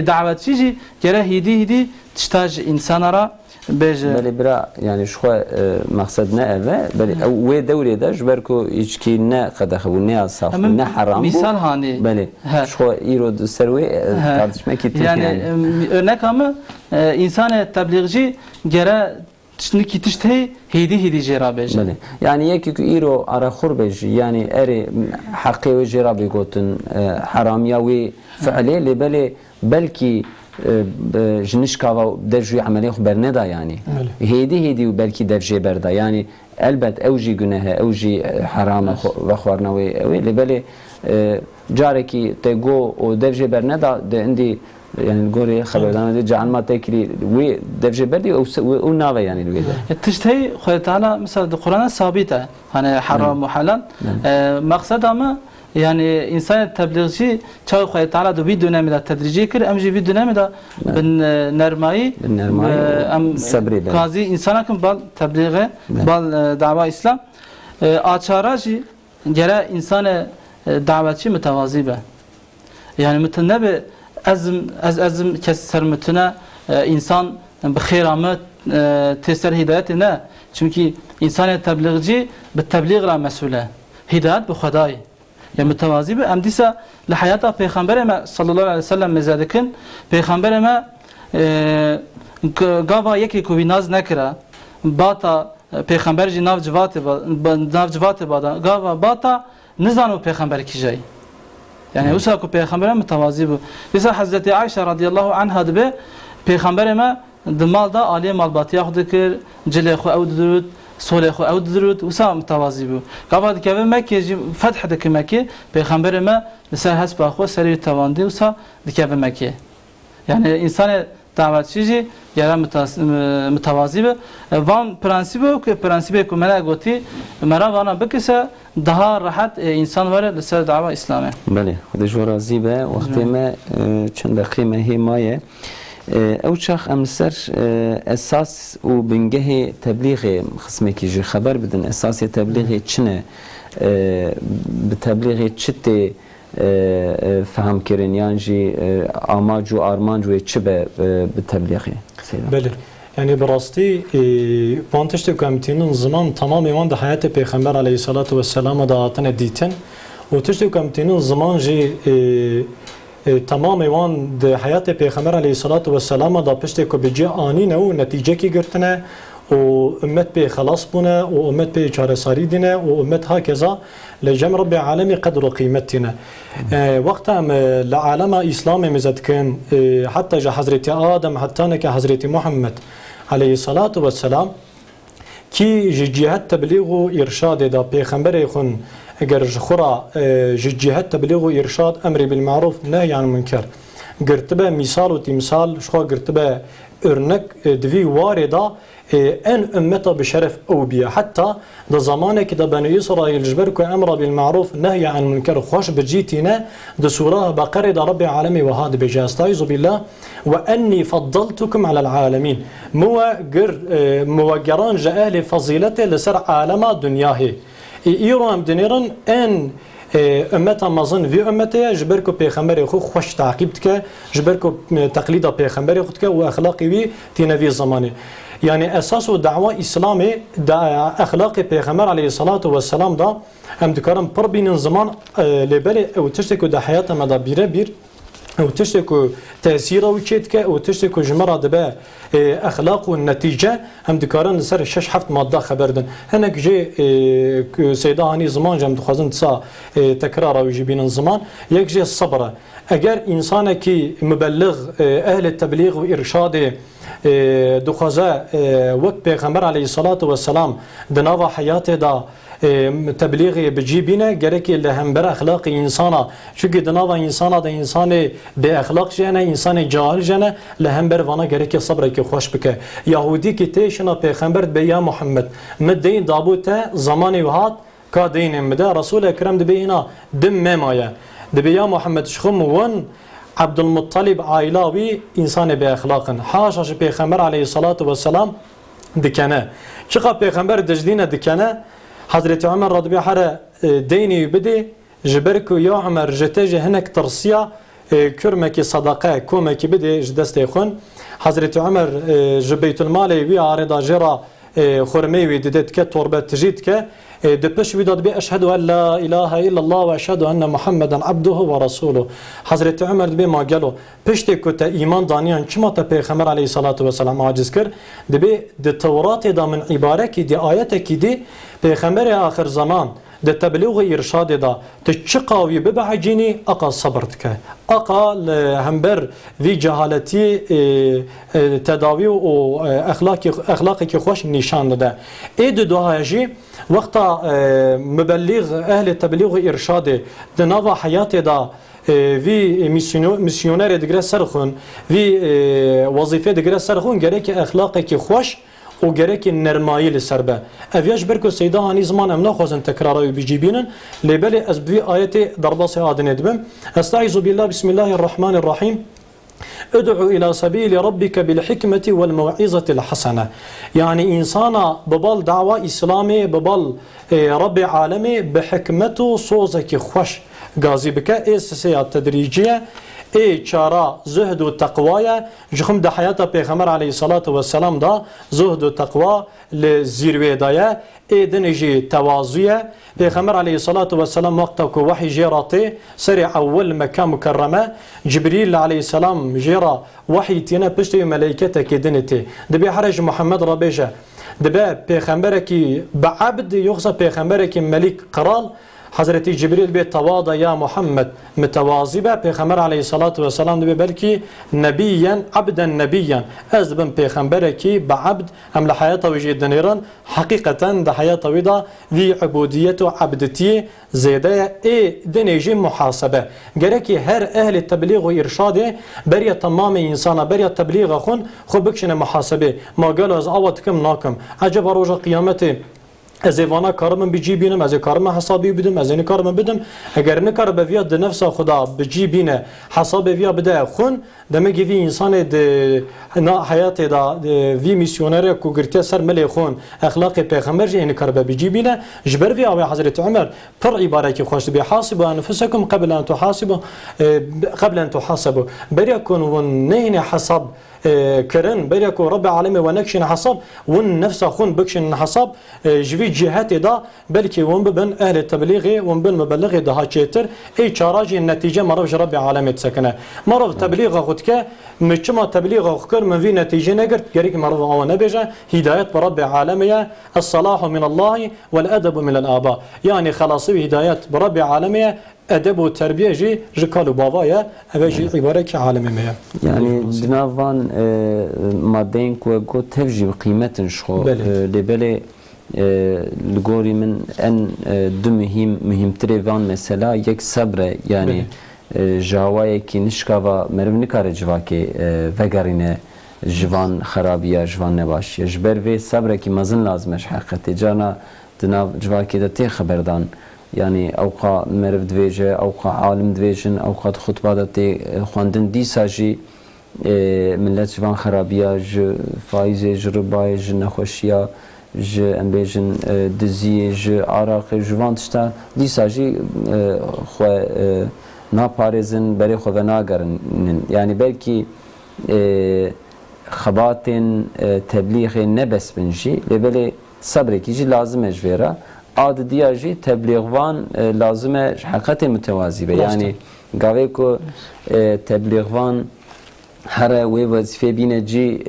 S2: Davetçici kere hidi tiştaj insanlara بيجي
S1: بله برا يعني شو مقصدنا أبا بله وي دوري ده جبركو إيشكي نا قد أخو نا صاف نا حرام
S2: مثال هاني
S1: بله شو يرود سروي tartışma kitti
S2: yani örnek ama insan tebliğci gere tişniki tişte hedi jera beje.
S1: بله يعني يكيك إيرو على خربج يعني أري حقي وجرا بيقولن حراميا وفعله لبله بلكي جنش كاوا درجي عملية خبر ندا يعني هيدي وبلكي درجي بردا يعني البت أوجي جناها أوجي حرام وخوارنا وي لبله جاركي تجو ودرجي برندا ده عندي يعني الجوري خبردان دي جعل ما تكري وي درجة بردي أو ناوي يعني الويدا
S2: تشتهي خير تعالى مثلا القرآن ثابتة يعني حرام وحلال مقصد أما يعني إنسان التبليغي شو خير تعالى دو بيد دونام ده تدريجي كر أمجي بيد دونام ده بالنرمائي أم
S1: صبري
S2: كازي إنسان كم بال تبليغه بال دعوة إسلام أشارجي جرا إنسان دعوتي متواضع يعني متنبه أزم كسر متنا إنسان بخير عمت تسر هدايتنا çünkü insan tebliğci بالتبليغ لا مسؤولة هدايت بخداي يعني متواضع أمديسا لحياة پیغمبر sallallahu aleyhi ve sellem مزادكن پیغمبر ما قاوا يكي كوي ناز نكرا باتا پیغمبر جي ناف جوات بادا قاوا باتا نزانو پیغمبر کی جاي يعني وساكو پیغمبر متواضع بو مثلا حضرت عائشة رضي الله عنها دبه پیغمبر ما دمال دا عالی مالباتی خود کر جل خو او درود سول خو او درود وسا متواضع بو قبل که مکه فتح دک مکه پیغمبر ما مثلا حسب خو سری تواندی وسا دک مکه يعني انسان دعوت چیزی یارا متواضع وان پرنسیبه که پرنسیبه که منا گوتی مرا وانا بکسه daha rahat insan var لسر دعوة إسلامه.
S1: بله خودش راضی به وقتی ما چند دقیقه همایه او شخ امسر اساس و بنگه تبلیغ قسمه کی جی خبر بدن اساس تبلیغ چنه بتبلیغ چته فهم کردن یعنی جی آماج و آرمان و چه به تبلیغه.
S3: بله. Yani براستی وانتشت کامتینون زمان تمام وان ده حیات پیغمبر علیه الصلاة و السلام ده آتن دیتن و تشت کامتینون زمان جی تمام وان ده حیات پیغمبر علیه الصلاة و السلام ده پشت کو بجی آنی نو نتیجه کی گرتنه و امت به خلاص بونه و امت به چاره ساری دینه و امت ها کذا لجمع رب العالمین قدر و قیمتینه وقت هم لعالم اسلام مزد کن حتی جا حضرت آدم حتی نکه حضرت محمد علیه الصلاة و السلام کی جهت تبلیغ و ارشاد دا پیغمبر خون اگر خورا جهت تبلیغ و ارشاد امر بالمعروف نهی عن منکر گرتبه مثال و تمثال شخوا گرتبه örnek دوی وارده ان امتا بشرف او بیا حتی ده زمانه که ده بنی اسرائیل جبر که امر بالمعروف نهی عن منکر خوش بجیتینه ده سوره بقره ده رب العالمین و هاد بجاستایز بالله و انی فضلتكم على العالمین موگران جا اهل فضیلته لسر عالم دنیاه ایرو هم دنیرن ان امتا مازن وی امتا جبر کو پیغمبر خو خوش تعقیب که جبر کو تقلید پیغمبر خود که و اخلاقی وی تینوی زمانه يعني أساس دعوة إسلامي أخلاق پیغمبر عليه الصلاة والسلام دا هم دكارم پر بين زمان لبالي أو تشتكو دا حياة مدا بيره بير أو تشتكو تأثيره وكيتك أو تشتكو جمرة دبا أخلاق والنتيجة هم دكارن لسر شش حفت مادة خبردن هناك جي سيدا هاني زمان جم دخوازن تسا تكرار ويجيبين الزمان يك جي الصبر أجر إنسانك مبلغ أهل التبليغ وإرشاد دخوازه وقت پیغمبر علیه الصلاة والسلام دناوا حیاته دا تبلیغ بجیبینه گرکی لهمبر اخلاق انسانا چونکه دناوا انسانا دا انسان به اخلاق جنه انسان جاهل جنه لهمبر وانا گرکی صبر که خوش بکه یهودی که تیشنا پیغمبر به یا محمد مدین دابوته زمانی وهات کا دین مده رسول اکرم دبی اینا دم ممایه دبی یا محمد شخم ون عبد المطلب عائلاوي انسان باخلاق حاشا پیغمبر علیه الصلاة والسلام دکنه چقا پیغمبر دجدینه دکنه حضرت عمر رضی الله عنه دینی بده جبرکو یا عمر جته هنک ترسیا kürmeki sadaka komeki bide ji destê xwe Hazreti Ömer ji Beytülmalê wî arêda jêra xurmê wî dide dike torbe tijî dike de peş wî da dibe eşhedü en la ilahe illallah ve eşhedü enne Muhammeden abduhu ve rasuluhu. Hazreti Ömer dibe ma gelo piştê ku te îman daniyan çima te Peyxember aleyhissalatu vesselam aciz kir dibe di Tevratê da min îbarekî di ayetekî dî Peyxemberê axir zaman de tebliğ irşad da te çıqavi bibehcini aqa sabr dike aqa hember vi cehaleti tedavi o ahlaki xoş nişan da ed duaji vaqta mübelliğ ehli tebliğ irşad de nava hayatı da vi misyoner digre serxun vi vazife digre serxun gerek ahlaki xoş o gerek nermayı serbe. Evyaj berko seyda hani zaman emna xozun tekrarı bicibinin lebeli az bi ayeti darbası adını edbim. Estaizu billah bismillahirrahmanirrahim. Ud'u ila sabili rabbika bil hikmeti vel mev'izatil hasene. Yani insana babal dava İslami babal Rabbi alemi bi hikmetu sozaki xoş gazi bike esasiyat tedriciye çara zühd ve takvaya jixim de hayata Peygamber aleyhissalatu vesselam da zühd ve takva le zirve daya deneci tevazuya Peygamber aleyhissalatu vesselam vakta ku vahiy jirati seri avvel mekan mukarrama Cibril aleyhissalam jira vahiy tine pişti melekete kedineti de haraj Muhammed rabeja de Peygamber ki abd yoksa Peygamber ki melik kral Hazreti Cibril bir tavada ya Muhammed mütevazibe Peygamber aleyhissalatu vesselam diye belki nebiyen abden nebiyen ez ben peygambere ki abd hem la hayata ve cidden hakikaten de hayata ve da vi ubudiyetu abdeti zede deneci muhasebe gerek ki her ehli tebliğ ve irşade beriye tamamı insana beriye tebliğ xun xo bikşine muhasebe ma galo az avatkim nakim acaba roja kıyameti از ایوانا کارم بجی بینم از کارم حسابی بدم از این کارم بدم اگر نکار به ویاد نفس خدا بجی بینه حساب ویا بده خون دمگی وی انسان د حیات دا وی میسیونر کو گرته سر ملی خون اخلاق پیغمبر این کار به بجی بینه جبر وی او حضرت عمر پر عباره کی خوش به حاسبوا انفسکم قبل ان تحاسبوا بريكون ونين حساب كرن بريكو رب العالمين ونكشن حساب ون نفس خون بكشن حساب جوي جهات دا بلكي ون بن اهل التبليغ ون بن مبلغ ده هاچتر اي چاراجي النتيجه مرف رب العالمين سكنه مرف تبليغ خدك مچما تبليغ خكر من في نتيجه نگرت گريك مرف او نبيجه هدايه برب العالمين الصلاح من الله والادب من الاباء يعني خلاص هدايه برب العالمين ادب و terbiye jî ji kal û bavaya ev jî îbareke alemê me ye.
S1: Yani dinavan madeyên ku got tev jî qîmetin ji xwe lêbelê li gorî min en du muhîmtirê van mesela yek sebre yani jawayekî nişkava meriv nikare civakê vegerîne ji van xerabiya ji van nebaşiya ji ber vê sebrekî mezin lazim e ji heqetê cana dinav civakê de tê xeberdan yani اوقا مرف دواجه اوقا عالم دواجن اوقا خطبات خواندن دیسا جی ملت جوان خرابیا ج فایزه ج ربای ج نخوشیا ج امبیجن دزی ج عراق جوان تشتا دیسا جی خو ناپارزن بری خو ناگرن yani belki خباتن تبلیغ نبس بنجی لبلی صبرکی جی لازم اجویرا ad diyaji tebliğvan lazıme hakikati mütevazibe yani gave ko tebliğvan her ve vazife bineci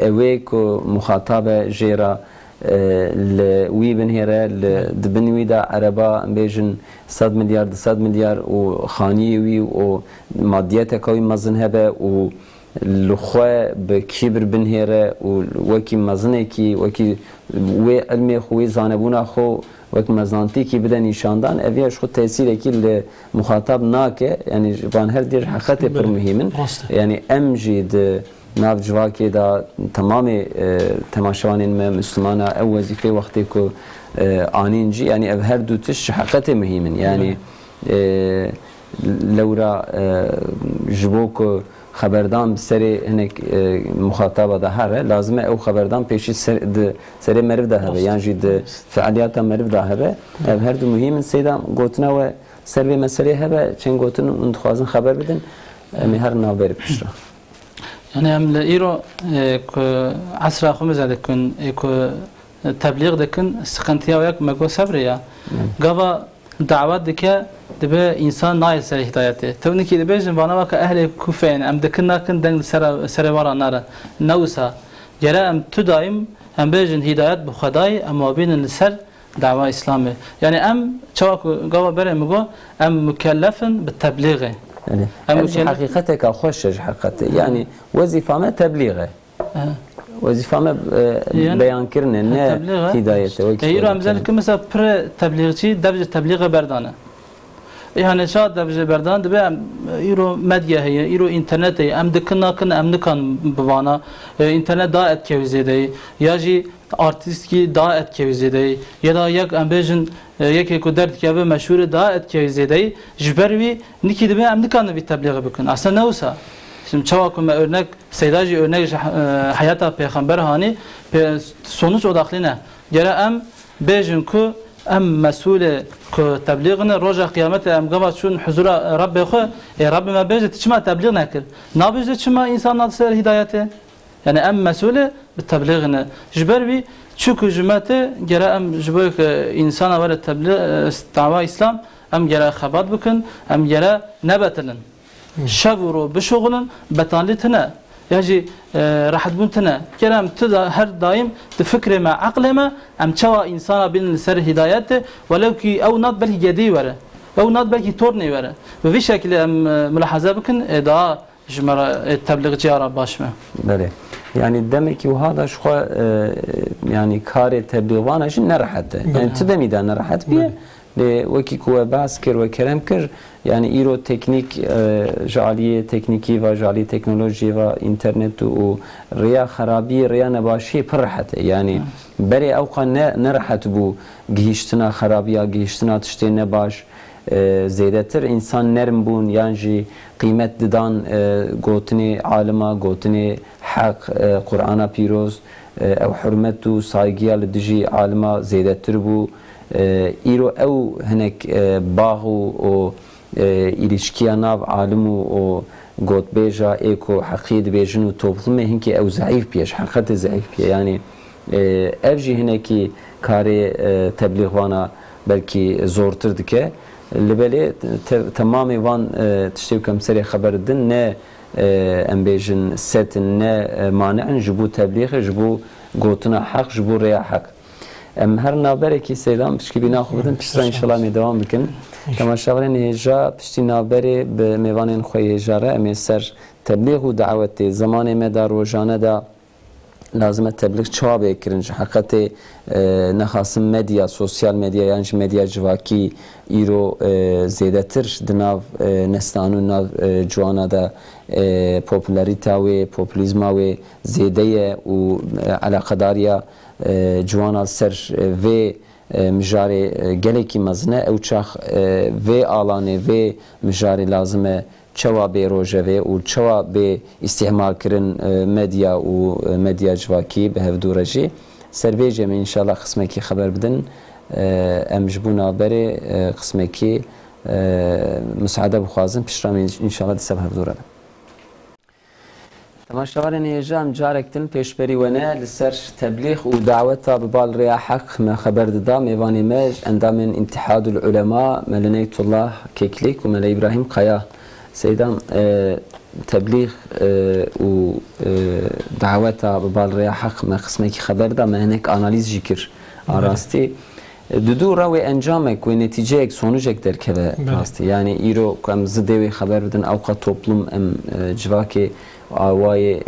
S1: ewe ko muhatabe jera le wi bin here le dibin wi da araba bejin 100 milyar 200 milyar o khani wi o maddiyete koy mazın hebe o لخوا بكبر بنهره وكي مزنكي وكي علمي خوي زانبونا خو وكي مزنانتي كي بدا نشاندان افياش خو تاثير كي المخاطب ناكه يعني بان هر دير حقيقه بر مهمن يعني امجد ناف جواكي دا تمام تماشوانين مسلمانا او وظيفه وقتي كو انينجي يعني هر دو تش حقيقه مهمن يعني لورا جبوكو خبردان بسری هنگ مخاطبه ده هره لازمه او خبردان پیشی سری مرف ده هبه یعنی جید فعالیت مرف ده هبه هر دو مهم سیدم گوتنه و سر به مسئله هبه چند گوتن انتخازن خبر بدن ام هر نابر پشرا
S2: يعني هم لإيرو عصر أخو مزاد كن تبلیغ دکن سخنتیا و یک مگو صبریه گاوا دعوت دکه دبه انسان نای سر هدایته تو نکی دبه جنبانه وقت اهل کوفه یعنی ام دکن نکن دنگ سر وارا نره نوسا جرا ام تو دایم ام بیجن هدایت بخدای اما بین لسر دعوه اسلامه يعني ام چواک گاوا بره مگو ام مکلفن بالتبلیغه
S1: يعني حقيقتك خوشش حقيقته يعني وظيفه ما تبليغه وظيفه ما بيان كرنا ان هدايته
S2: يرو امثال مثلا بر تبليغتي دبج تبليغ بردانه يعني شاد دبج بردان دبه يرو مديا هي يرو انترنت هي ام دكنا كن ام نكن بوانا انترنت داعت كوزيدي ياجي artist ki daha etkili ya da yak ambejin yak ko dert ki abi meşhur daha etkili jbervi niki de am nikan bir tebliğ bakın aslında ne olsa şimdi çavakum örnek seydaji örnek hayata peygamber hani sonuç odaklı ne gere am bejin ku am mesule ku tebliğine roja kıyamet am gavat şun huzura rabbi xo rabbime bejin çima tebliğ nakir na bejin çima insanlar ser hidayete yani em mesule بالتبليغنا جبربي شكو جماعته جرا ام جبوك انسان ولا تبليغ دعوه اسلام ام جرا خبات بكن ام جرا نبتلن شبرو بشغلن بتانلتنا يجي راح تبنتنا كلام تدا هر دايم تفكر مع عقل ما ام تشوا انسان بين سر هدايته ولو كي او نات بل جدي ورا او نات بل تورني ورا وفي شكل ام ملاحظه بكن دا جمره التبليغ جارا باشمه
S1: بله يعني demek ki وهذا شو يعني كاري تبليغوانا شن نرحت يعني تدمي ده نرحت بيه لوكي كوا باسكر وكلام كر يعني ايرو تكنيك جاليه تكنيكي و جاليه تكنولوجي و انترنت و ريا خرابي ريا نباشي فرحت يعني بري اوقا نرحت بو جهشتنا خرابيا جهشتنا تشتي نباش زیادتر انسان نرم بون یعنی قیمت دادن گوتنی عالما گوتنی حق قرآن پیروز او حرمت و سایگیال دجی عالما زیادتر بو ایرو او هنک باغ و ilişkiye nav alimu o got beja eko hakid bejinu toplumu hinki ev zayıf piyeş hakikaten zayıf piye yani evji hineki kare tebliğvana belki zortur dike libeli tamamı van tiştev kamseri haber din ne embejin setin ne mani'in jibu tebliği jibu gotuna hak jibu reya hak em her nabere ki selam pişki bina xubidin pişra inşallah mi devam bikin temaşavarın heja pişti nabere be mevanın xoy hejara em ser tebliğ u daveti zamanı meda rojane da lazım tebliğ çabe kirinci hakikati naxasım medya sosyal medya yani medya civaki iro zedetir dinav nestanu nav juana da popülarita ve popülizma ve zedeye u alakadariya جوانا سر و مجاری گلکی مزنه او چخ و آلانه و مجاری لازمه چوا به روژه و چوا به استعمال کردن مدیا و مدیا جواکی به هفدورجی سر ویجه من انشالله قسمه کی خبر بدن امجبونا بره قسمه کی مساعده بخوازن پیشرام انشالله دسته هفدوره تماشاورین هجام جارکتن پیشبری ونه لسر تبلیغ و دعوت ببال ریا حق ما خبر دادا میوانی مج اندامن اتحاد العلماء ملنیت الله کیکلیک و مل ابراهیم قیا سیدام تبلیغ و دعوت ببال ریا حق ما قسمه کی خبر دا ما هنک آنالیز جکر آراستی دو روی انجامک و نتیجه یک سونوجک در که راستی یعنی ایرو کم زدوی خبر بدن اوقات توپلم ام جواکی آوای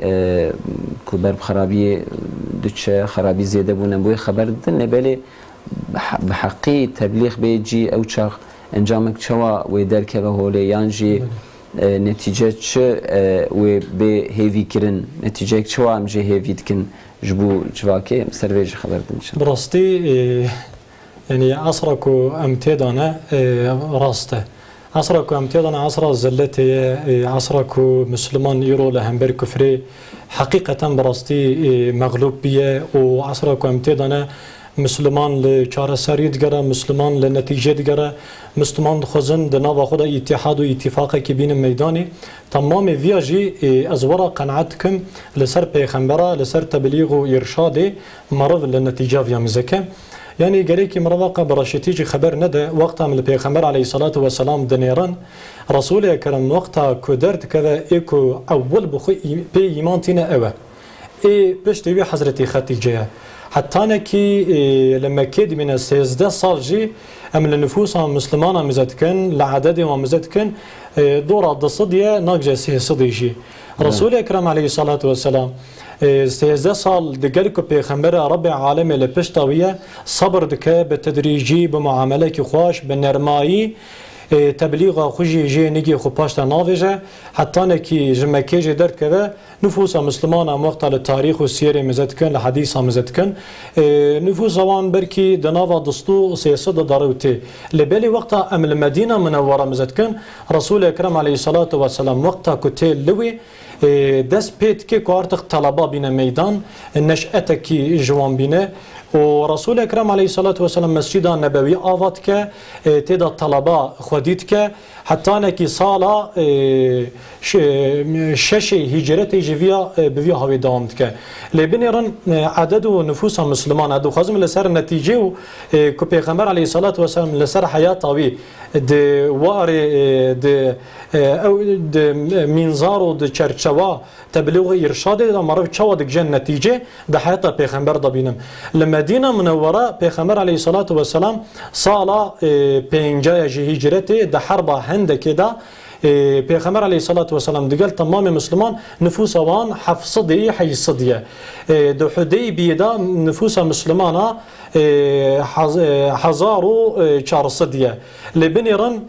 S1: کوبر خرابی دچه خرابی زیاده بودن بوی خبر دادن نبله بحقی تبلیغ بیجی او چاق انجامک چوا و درکه و هوله یانجی نتیجه چه و به هیوی کرن نتیجه چوا امجه هیوی دکن جبو جواکه سرویج خبر دادن
S3: براستی یعنی عصرکو امتدانه راسته عصرك امتدان عصر الزلتي عصرك مسلمان يرو لهمبر كفري حقيقة براستي مغلوب بيه وعصرك امتدان مسلمان لچارەسەری دگەرە مسلمان لە نەتیجە دگەرە مسلمان دخوازن دناوا خود اتحاد و اتفاق که بین میدانی تمام ویاجی از ورا قناعت کم لسر پیغمبره لسر تبلیغ و ارشاد مرض لنتیجه ویامزکه یعنی گری که مرواقع براشتی جی خبر نده وقتا من پیغمبر علیه الصلاة والسلام دنیران رسول اکرم وقتا کدرد که ایکو اول بخو پی ایمان تینه اوه پشتی وی حضرت خدیجه حتی نکی لما كيد من 13 سال جي ام لنفوس مسلمان مزد كن لعدد ومزد كن دورة ضصدية ناقجة صدي جي رسول اكرم عليه الصلاة والسلام 13 سال دقلكو بيخمبر رب عالم لبشتاوية صبر دكا بالتدريجي بمعاملة خوش بالنرمائي تبلیغ خوشی جه نگی خو پاشت ناویجه حتی نکی جمعه جه درد که نفوس مسلمان هم وقت لتاریخ و سیر مزد کن لحدیث هم مزد کن نفوس وان برکی دناوا دستو سیاست داروتی لبلی وقت ام المدینه منوره مزد کن رسول اکرم علیه الصلاة والسلام وقت کتی لوی دست پیت که کارتق طلبا بینه میدان نشأت کی جوان بینه و رسول اکرم علیه الصلاة والسلام مسجد نبوی آواد که تیدا طلبا خودید که حتی نکی سالا شش هجرت جویا بویا هاوی دامد که لبنیرن عدد و نفوس مسلمان عدد خازم لسر نتیجه و که پیغمبر علیه الصلاة والسلام لسر حیات آوی ده وار ده منظار و ده چرچوا تبلیغ ارشاد ده مرف چوا ده جن نتیجه ده حیات پیغمبر دا بینم لمدینه منوره پیغمبر علیه الصلاة والسلام سالا پنجای هجرت ده حرب هندکی ده پیغمبر علیه الصلاة والسلام دیگل تمام مسلمان نفوس وان 700 حیصدیه ده حدیبیه ده نفوس مسلمان 1400 لبنیرن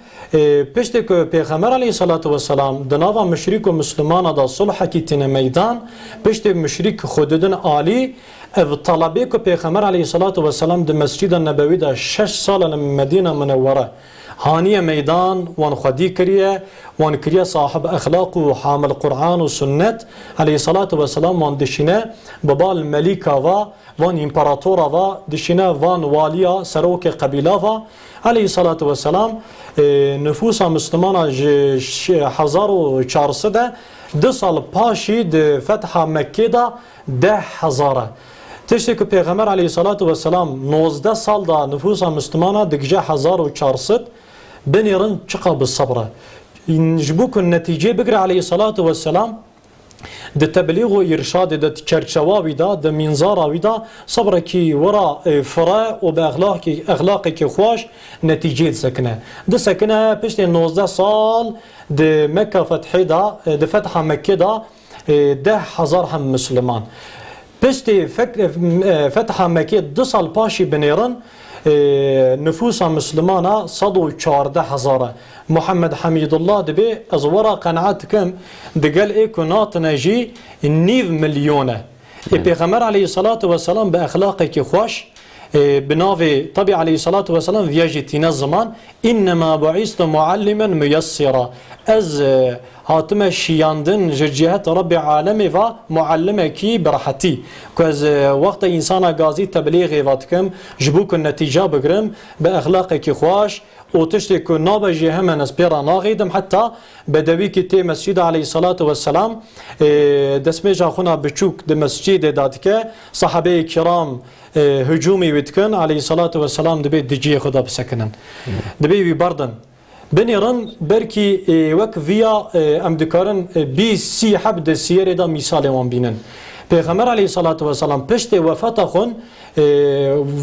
S3: پشتی که پیغمبر علیه الصلاة والسلام دناوا مشرک و مسلمان دا صلح کی تین میدان پشتی مشرک خوددن عالی او طلبی که پیغمبر علیه الصلاة والسلام ده مسجد نبوی ده 6 سال مدینه منوره هانیه میدان وان خودی کریه وان کریه صاحب اخلاق و حامل قرآن و سنت علیه الصلاة والسلام وان دشینه ببال ملیکا وان امپراتورا دشینه وان والیا سروک قبیله علیه الصلاة والسلام نفوس مسلمان 1400 دو سال پاشی ده فتح مکه ده 10,000 تشتی که پیغمبر علیه الصلاة والسلام 19 سال دا نفوس مسلمانه دگجه 1400 بنیرن چقا بالصبره نجبو کن نتیجه بگره علیه الصلاة والسلام ده تبلیغ و ارشاد ده چرچواوی ده ده منظاراوی ده صبره کی ورا فرا و به اخلاقی که خوش نتیجه سکنه ده سکنه پشت 19 سال ده مکه فتحی ده ده فتح مکه ده 10,000 هم مسلمان پشت فتح مکه 2 سال پاشی بنیرن نفوس مسلمانه 114,000 محمد حمید الله دبی از ورا قناعت کم دقل ایکونات نجی 9 ملیونه پیغمبر علیه الصلاة والسلام به اخلاقی که خوش بناوي طبي عليه الصلاة والسلام فيجي تينا الزمان إنما بعثت معلما ميسرا از هاتم شياندن جهة رب عالمي و معلمه كي براحتي كاز وقت إنسان غازي تبليغي واتكم جبوك النتيجة بقرم بأخلاقي كي خواش وتشتي كو نابجي همن اسبيرا ناغيدم حتى بدوي كي تي مسجد عليه الصلاة والسلام دسميجا خونا بچوك د مسجد دادكه صحابه كرام هجومي ويتكن عليه الصلاة والسلام دبي دجي خدا بسكنن دبي بردن بنيرن بركي وك فيا ام دكارن بي سي حبد سيره دا مثال وان بينن پیغمبر علیه الصلاة والسلام پشت وفات خون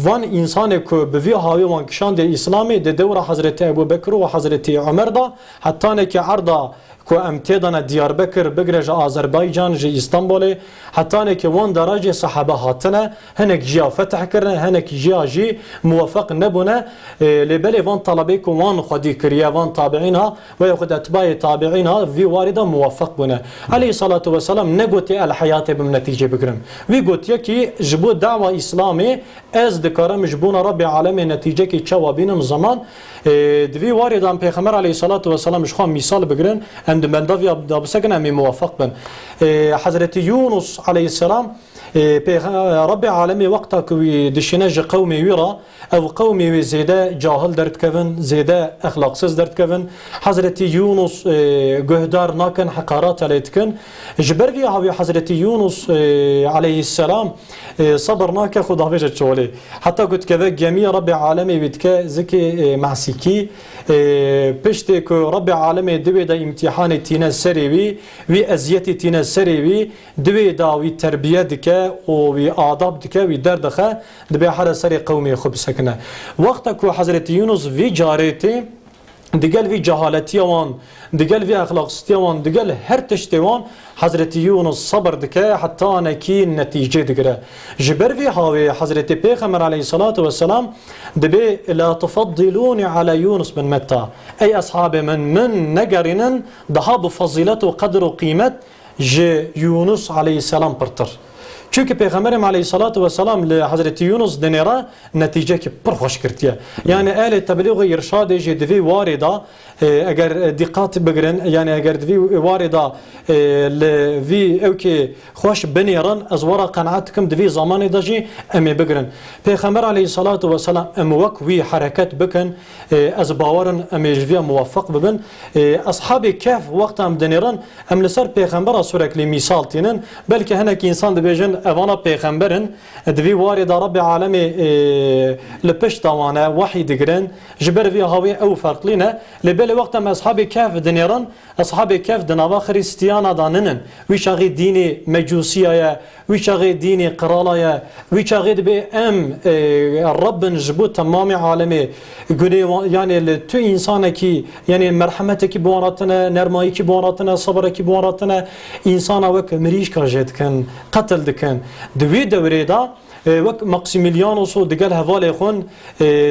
S3: وان انسان که به وی هاوی وان کشان در اسلامی در دور حضرت ابوبکر و حضرت عمر دا حتی نکه عرضا که امتدان دیاربکر بگرج آذربایجان جی استانبول حتی نکه وان درجه صحابه هاتنه هنک جیا فتح کرنه هنک جیا جی موافق نبونه لبلی وان طلبه که وان خودی کریه وان تابعین ها و یا خود اتباع تابعین ها وی وارده موافق بونه علیه الصلاة والسلام نگوتی الحیات بمنتیجه بگرم وی گوتیه که جبو دعوه اسلامی از دکارم جبون رب عالم نتیجه که چوا بینم زمان دوی واردان پیغمبر علیه الصلاة والسلام شخوان مثال بگرن اند من دافیا دابسکن امی موافق بن حضرت یونس علیه السلام رب العالمين وقتا كوي دشناج قومي ويرا او قومي زيدا جاهل درت كفن زيدا اخلاق سز درت كفن حضرتي يونس جهدار ناكن حقارات عليتكن جبر في هاوي حضرتي يونس عليه السلام صبر ناك خدا بيجت شولي حتى قلت كذا جميع رب العالمين بيتك زكي معسكي بشتك رب العالمين دوي دا امتحان تينا سريوي وي ازيتي تينا سريوي دوي دا وي تربيه دك وي آداب دك وي دردخه دبي حدا سري قومي خب سكنه وقتك حضرت يونس في جاريتي دقال في جهالتي وان دقال في اخلاقستي وان دقال هر تشتي وان حضرت يونس صبر دكا حتى انا كي النتيجه دقرا جبر في هاوي حضرت بيغمبر عليه الصلاه والسلام دبي لا تفضلوني على يونس بن متى اي اصحاب من نقرن ذهب فضيلته وقدر وقيمه يونس عليه السلام برتر چونکه پیغمبرم علیه الصلاة والسلام لحضرت یونس دنیرا نتیجه که پرخوش کرتیه یعنی اهل تبلیغ ارشاد جه دوی وارده اگر دقت بگرن یعنی اگر دوی وارده لوی او که خوش بنیرن از ورا قناعتکم دوی زمان داجی امی بگرن پیغمبر علیه الصلاة والسلام ام وک وی حرکت بکن از باورن امی جوی موفق ببن اصحاب کهف وقت هم دنیرن ام لسر پیغمبر سورک لی مثال تینن بلکه هنک انسان دبیجن اوانا پیغمبرن دوی وارد رب العالمین لپش توانه وحی دگرن جبر وی هاوی او فرقلینه لبل وقت ما اصحاب کهف دنیران اصحاب کهف دنوا خریستیان داننن وی شاغی دین مجوسیه وی شاغی دین قراله وی شاغی به ام رب جبو تمام عالمه گونه یعنی تو انسان کی یعنی مرحمت کی بواناتنا نرمایی کی بواناتنا صبر کی بواناتنا انسان وک مریش کاجت کن قتل دکن دوی دوره دا وك ماكسيميليانوس دقال هفالي خون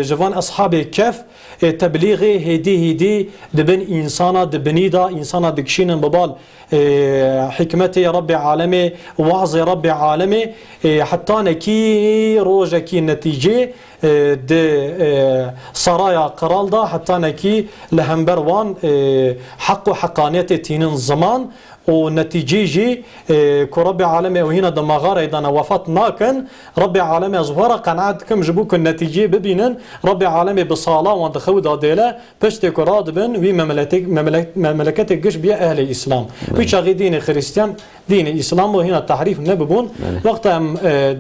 S3: جوان أصحاب الكهف تبليغي هدي دبن إنسانا دبنيدا إنسانا دكشين ببال حكمتي رب عالمي وعظ رب عالمي حتى نكي روجا كي نتيجة د سرايا قرال دا حتى نكي لهمبر وان حق وحقانية تينن زمان ونتيجي كرب العالمين وهنا دماغار ايضا وفات ناكن رب العالمين ظهر قناعتكم جبوك النتيجه ببينن رب العالمين بصاله وندخو داديله بشت كراد بن وي مملكتك جش بيا اهل الاسلام وي شاغي دين خريستيان دين الاسلام وهنا التحريف نبون وقت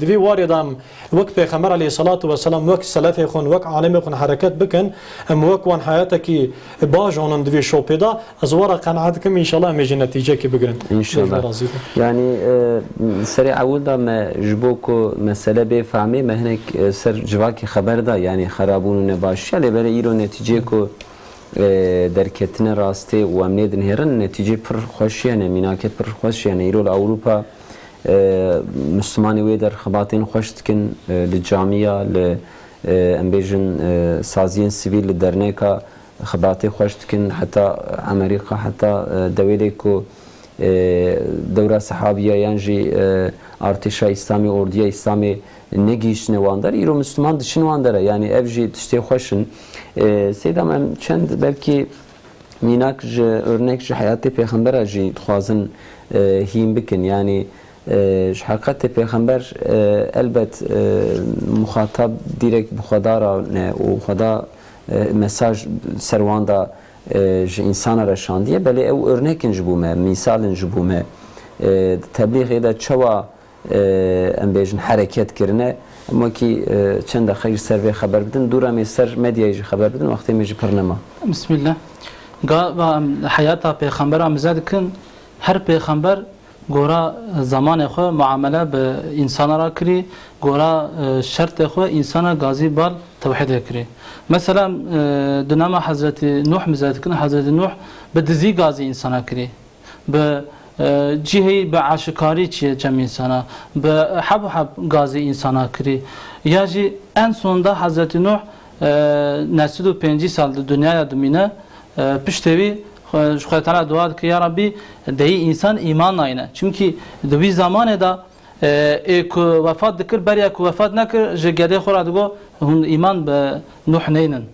S3: دفي واردام وقت پیغمبر عليه الصلاه والسلام وقت سلف يكون وقت عالم يكون حركات بكن ام وقت وان حياتك باجون دفي شوبيدا ازور قناعتكم ان شاء الله ميجي نتيجه إن شاء الله
S1: يعني سريع أولا ما جبوكو مسألة بفهمي ما هناك سر جواكي خبر دا يعني خرابون ونباشي اللي بلا إيرو نتيجة كو دركتنا راستي وامني دنهرن نتيجة پر خوش يعني مناكت پر خوش يعني إيرو لأوروبا مسلماني ويدر خباتين خوش تكن للجامعة لأمبيجن سازين سيفيل للدرنيكا خباتي خوش تكن حتى أمريكا حتى دوليكو دوره صحابیه یعنی ارتشای اسلامی اردیه اسلامی نگیش نواندار ایرو مسلمان دشن وانداره یعنی افجی تشتی خوشن سیدم ام چند بلکی میناک ج örnek ج حیات پیغمبر جی خوازن هیم بکن یعنی حقیقت پیغمبر البت مخاطب direkt bu kadar ne o kadar mesaj servanda insana raşandiye beli ev örnekin jbume misalin jbume tebliğ da çava embejin hareket kirine ama ki çend xeyr serve haber bidin dura meser medyayı haber bidin vaqti meji pernama
S2: bismillah ga hayata peygamber amzadkin her peygamber gora zaman xo muamele be insanlara kiri gora şart xo insana gazi bal tevhid kiri mesela döneme Hazreti Nuh mizadkin Hazreti Nuh bedzi gazi insana kiri be cihe be aşikari çiye cem insana be hab gazi insana kiri yaji en sonunda Hazreti Nuh neslu 5 salda dünyaya dumine piştevi Şükrü Teala dua ki ya Rabbi deyi insan iman ayna. Çünkü bir zamanı da ek vefat dikir beri ek vefat nakir jegede xoradigo hun iman be Nuh neynin.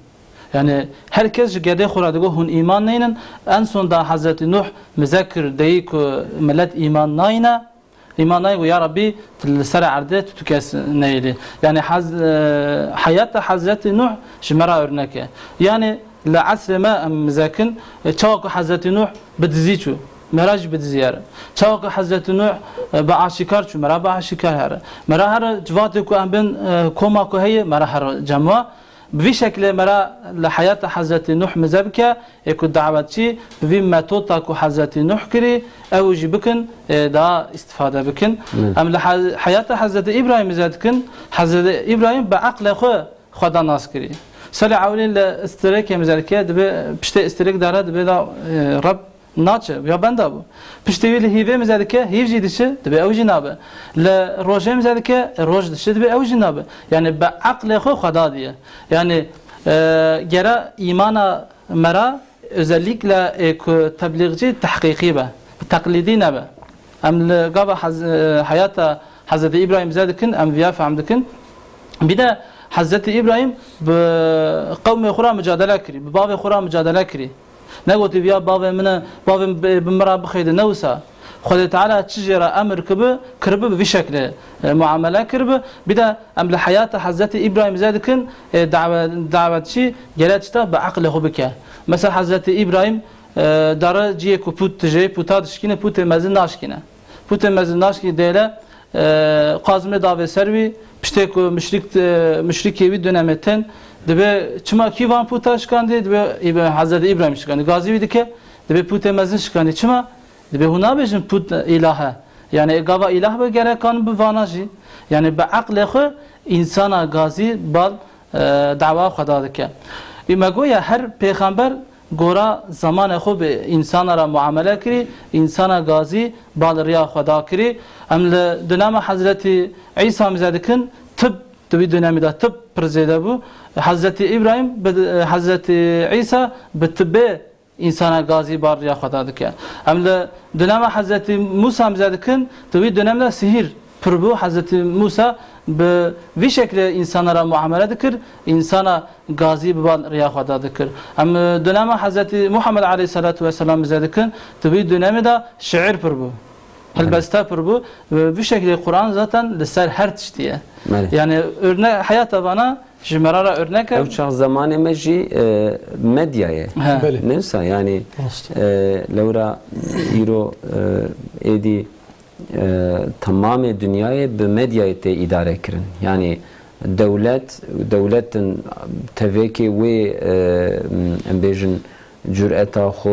S2: Yani herkes jegede xoradigo hun iman neynin. En sonunda Hazreti Nuh mezekir deyi ki millet iman nayna إيمان نايو يا ربي تلسر عرضه تتكس نيلي يعني حياة حضرت نوح شمرا أرنكه يعني لعصر ما مزاكن تشاوك حضرت نوح بتزيجو مراج بتزياره تشاوك حضرت نوح بعاشكار شو مرا بعاشكار هره مرا هر جواتك أم بين كوما كهية مرا هر جمع بفي شكل مرا لحياة حضرت نوح مزبكة يكون دعوتشي بفي ماتوتا كو حضرت نوح كري أو جبكن دا استفادة بكن أم لحياة حضرت إبراهيم مزادكن حضرت إبراهيم بعقل خدا ناس كري سال عولين لاستريك مزالكة دب بشتى استريك دارد بدا رب ناتش يا بندابو بشتى ويل هيفي مزالكة هيف جديدش دب أوجي نابه لروجه مزالكة روج دش دب أوجي نابه يعني بعقل خدا ديه يعني جرا إيمانا مرا özellikle tebliğci tahkiki be taklidi ne be am gaba hayata Hazreti İbrahim zedikin am viyaf amdikin bir de Hazreti İbrahim bu kavmi khura mücadele kiri bu babi khura mücadele kiri ne gotu ya babi mine babi bimra bkhide nevsa Xuda Teala çijera emir kırbı bir şekilde muamele kırbı bir de am hayata Hazreti İbrahim zedikin davetçi gelecekte be aklı bike mesela Hazreti İbrahim dara ciye ku put tje puta dişkine put mezin naşkine put mezin naşki dele qazme dave servi pişte ku müşrik evi dönemeten debe çima ki van puta şkandi debe Hazreti İbrahim şkandi gazi vidike debe put mezin şkandi çima debe huna bejin put ilaha yani gava ilah be gerek kan bu vanaji yani be aklı xu insana gazi bal dava xuda dike İmagoya her peygamber gora zaman xo be insanlara muamele kiri insana gazi bal riya xuda kiri emle dönem Hazreti İsa mizadikin tıp tabi dönemde tıp prezede bu Hazreti İbrahim Hazreti İsa be tıbbe insana gazi bal riya xuda dike emle dönem Hazreti Musa mizadikin tabi dönemde sihir pırbu Hazreti Musa bir şekilde insanlara muamele dikir, insana gazi bibal riya xuda dikir. Ama dönemi Hazreti Muhammed Aleyhissalatu vesselam bize dikir, tabi dönemi de şiir pır bu. Helbeste pır bu. Bir şekilde Kur'an zaten lisser her tiştiye. Yani örnek hayata bana jimerara örnek.
S1: Ev çağ zamanı meci medyaya. Neyse yani Laura İro edi tamam dünyayı bir medyayı idare kirin. Yani devletin teveki ve embejin cüreta xo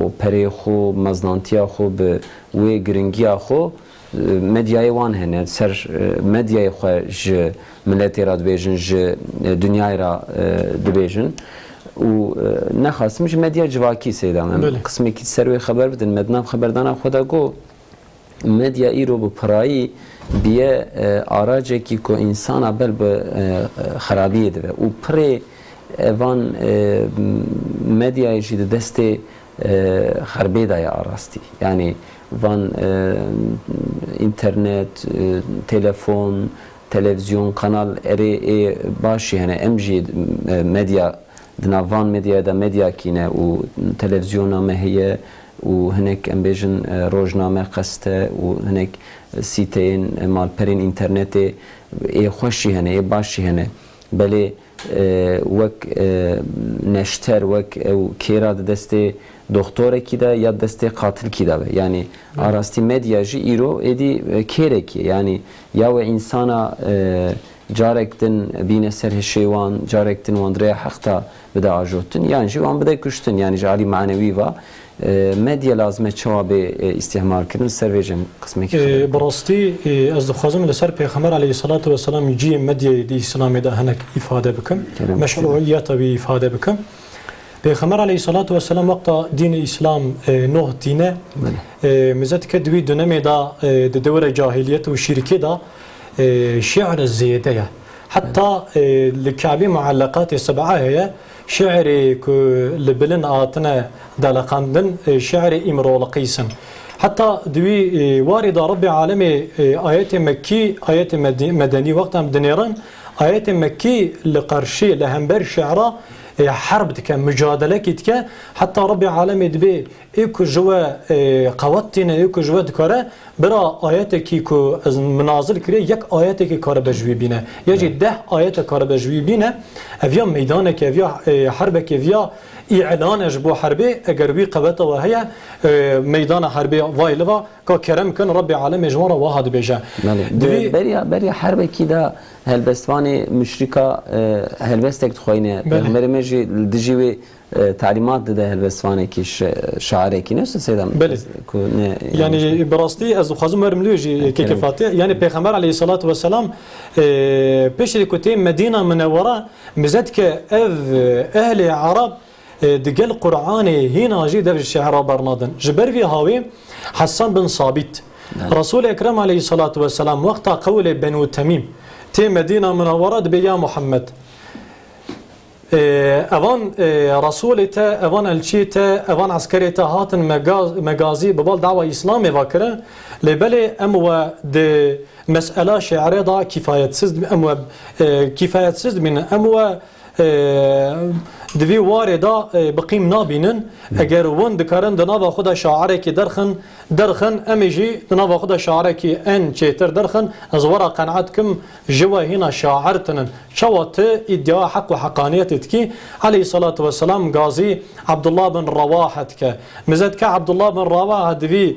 S1: o peri xo maznantiya xo ve giringiya xo medyayı wan hene ser medyayı xo j milleti ra dibejin j dünyayı ra dibejin و نخواستم که مدیا جواکی سیدم قسمی که سروی خبر بدن مدنام خبردان خدا گو مدیا ایرو به پرایی بیه آراجه کی کو انسان بل به خرابیه ده و پره وان مدیا جید دست خربه دای آراستی یعنی وان اینترنت تلفن تلویزیون کانال اری باشی هنه امجی مدیا دناوان مدیا دا مدیا کینه و تلویزیوننامه هیه و هنک امبیجن روزنامه قسته و هنک سیتین مالپرین اینترنت ای خوشی هنه ای باشی هنه بله وک نشتر وک کیرا دسته دکتر کی دا یا دسته قاتل کی دا یعنی آراستی مدیا جی ایرو ادی کیره کی یعنی یا و انسانا جارکتن بین سر هشیوان جارکتن واندریا حقتا بده آجوتن یعنی جوان بده کشتن یعنی جالی معنوی و مدیا لازمه جواب استعمال کردن سرویجن قسمی که
S3: براستی از دخوازم لسر پیغمبر علیه الصلاة و السلام جی مدیا دی اسلامی ده هنک ifade بکم مشروعیت بی ifade بکم پیغمبر علیه الصلاة و السلام وقتا دین اسلام نه دینه مزد که دوی دنمی دا دور جاهلیت و شرکی دا شعر الزيادية حتى لكعبي معلقات السبعة هي شعر لبلن آتنا دلقاندن شعر إمرو لقيسن حتى دوي وارد رب عالمي آيات مكي آيات مدني وقتها مدنيران آيات مكي لقرشي لهمبر شعرا حرب دکه مجادله که حتی رب عالم دبی ایکو جوا قوتین ایکو جوا دکاره برا آیت کی کو از منازل کری یک آیت کی کار بجوی بینه یا جی 10 آیت کار بجوی بینه اویا میدان که اویا حرب که اویا اعلانش بو حربی اگر وی قوت و هيا میدان حربی وایلوا که کرم کن رب عالم اجمارا واحد بیجه
S1: بریا حرب کی دا هلبستوان مشرکا هلبستک خوینه پیغمبر مجی دجوی تعلیمات ده هلبستوان کیش شاعر کی نه سیدم
S3: یعنی براستی از خازم مرملوجی کی کفاته یعنی پیغمبر علیه الصلاة والسلام پیش کوتی مدینه منوره مزد که اهل عرب دقل قرآن هنا جي دف الشعر برنادن جبر في هاوي حسان بن صابت رسول أكرم عليه الصلاة والسلام وقت قول بنو تميم تي مدينة منورة بيا محمد اوان رسولتا اوان الچیتا اوان عسکریتا هاتن مغازی ببال دعوة اسلامی واکره لبلی امو ده مسئله شعره دا کفایتسز من امو دوی واردا بقیم نابینن اگر ون دکارن دناوا خدا شاعره کی درخن امیجی دناوا خدا شاعره کی ان چیتر درخن از ورا قناعت کم جوا هنا شاعرتن شوات ادعاء حق و حقانیت کی علی الصلاة والسلام غازی عبدالله بن رواحه که مزد که عبدالله بن رواحه دوی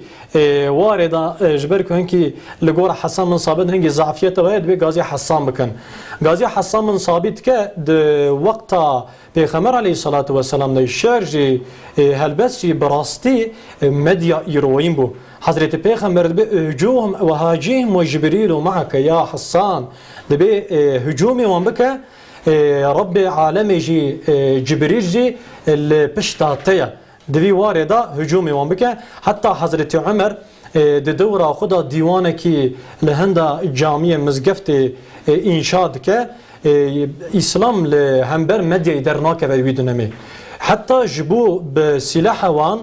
S3: واردا جبر کو هنکی لگور حسن من ثابت هنگی ضعفیت و دوی غازی حسان بکن غازی حسان من ثابت که وقتا پیغمبر علیه الصلاة والسلام نه شرج هلبسی براستی مدیا ایروین بو حضرت پیغمبر به هجوم و هاجیم و جبریل معك یا حسان دبی هجومی وان بکه رب عالم جی جبریل جی الپشتاتیا دبی واردا هجومی وان بکه حتی حضرت عمر دورا خدا دیوانه کی لهندا جامعه مزگفت انشاد که اسلام لهمبر مدیا درناک و ویدنمی حتی جبو به سلاح وان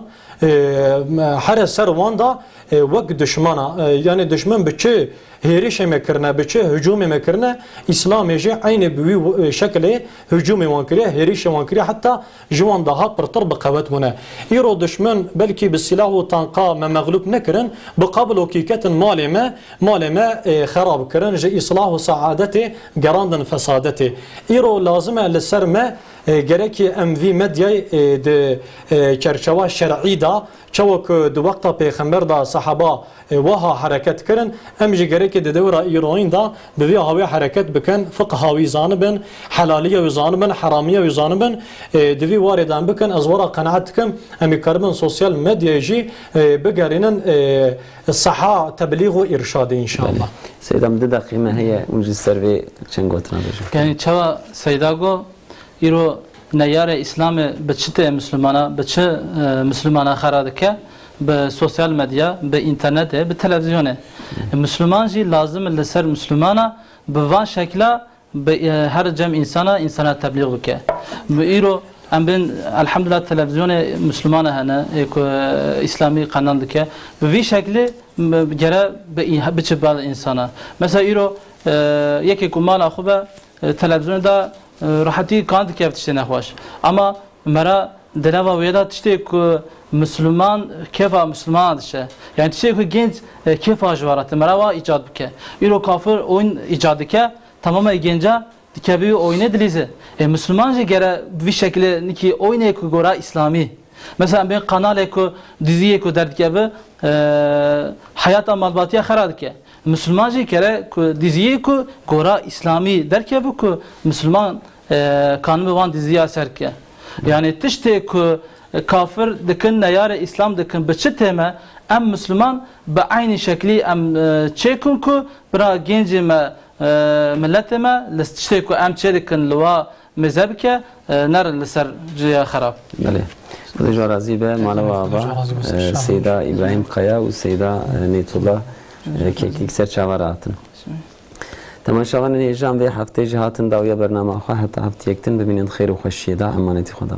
S3: هر سر وان دا وقت دشمنا یعنی دشمن به چه هریش میکرنه به چه هجوم میکرنه اسلام یه عین بوی شکل هجوم وان کریه هریش وان کریه حتی جوان ده ها پر طرب قوت مونه ایرو دشمن بلکی به سلاح و تانقا مغلوب نکرن بقابل وکیکت مال ما خراب کرن جه اصلاح و سعادته گراندن فسادته ایرو لازمه لسر ما گرکی اموی مدیای ده چرچوا شرعی دا چوک دو وقتا پیغمبر دا صحابه وها حرکت کرن امجی گرکی ده دورا ایران دا بوی هاوی حرکت بکن فقهاوی زانبن حلالیه و زانبن حرامیه و زانبن دوی واردان بکن از ورا قناعت کم امی کربن سوسیال مدیا جی بگرینن صحا تبلیغ و ارشاد انشاءالله
S1: سیدم ده دقیقه هی اونجی سروی چند گوتنا بجو
S2: یعنی چوا سیداگو ایرو نیار اسلام به چه مسلمانا به چه مسلمانا خراده که به سوسیال مدیا به اینترنت به تلویزیون مسلمان جی لازم لسر مسلمانا به وان شکل به هر جمع انسانا تبلیغ بکه ایرو ام بین الحمدلله تلویزیون مسلمان هنه اسلامی قناه دکه به وی شکل گره به چه بعض انسانا مثلا ایرو یکی کمال خوبه تلویزیون دا راحتی کاند که افتشته نخواش اما مرا دنوا ویدا تشته که مسلمان کیفا مسلمان دشه یعنی تشته که گنج کیفا جوارات مرا وا ایجاد بکه ایرو کافر oyun ایجاد که تمام گنجا دکبی oyunu dilize مسلمان جه گره bir şekilde ki oyunu که گورا اسلامی مثلا bir kanal که diziye که درد که به hayat amalbatiyه خراد که مسلمان جه گره diziye که گورا اسلامی در که bu که مسلمان kanun van diziye ser ki yani tişte ki kafir dikin neyar İslam dikin beçi tema em Müslüman be aynı şekli em çekun ki bira genci me milletime listişte ki em çedikin lwa mezheb ki ner liser ciya xarab.
S1: Bale. Hadi razı be malava aba Seyda İbrahim Kaya ve Seyda Netullah keklik ser çavaratın. تماشاوان هیجان به هفته جهاتن داویا برنامه خواه حتی هفته یکتن ببینید خیر و خوشیده امانتی خدا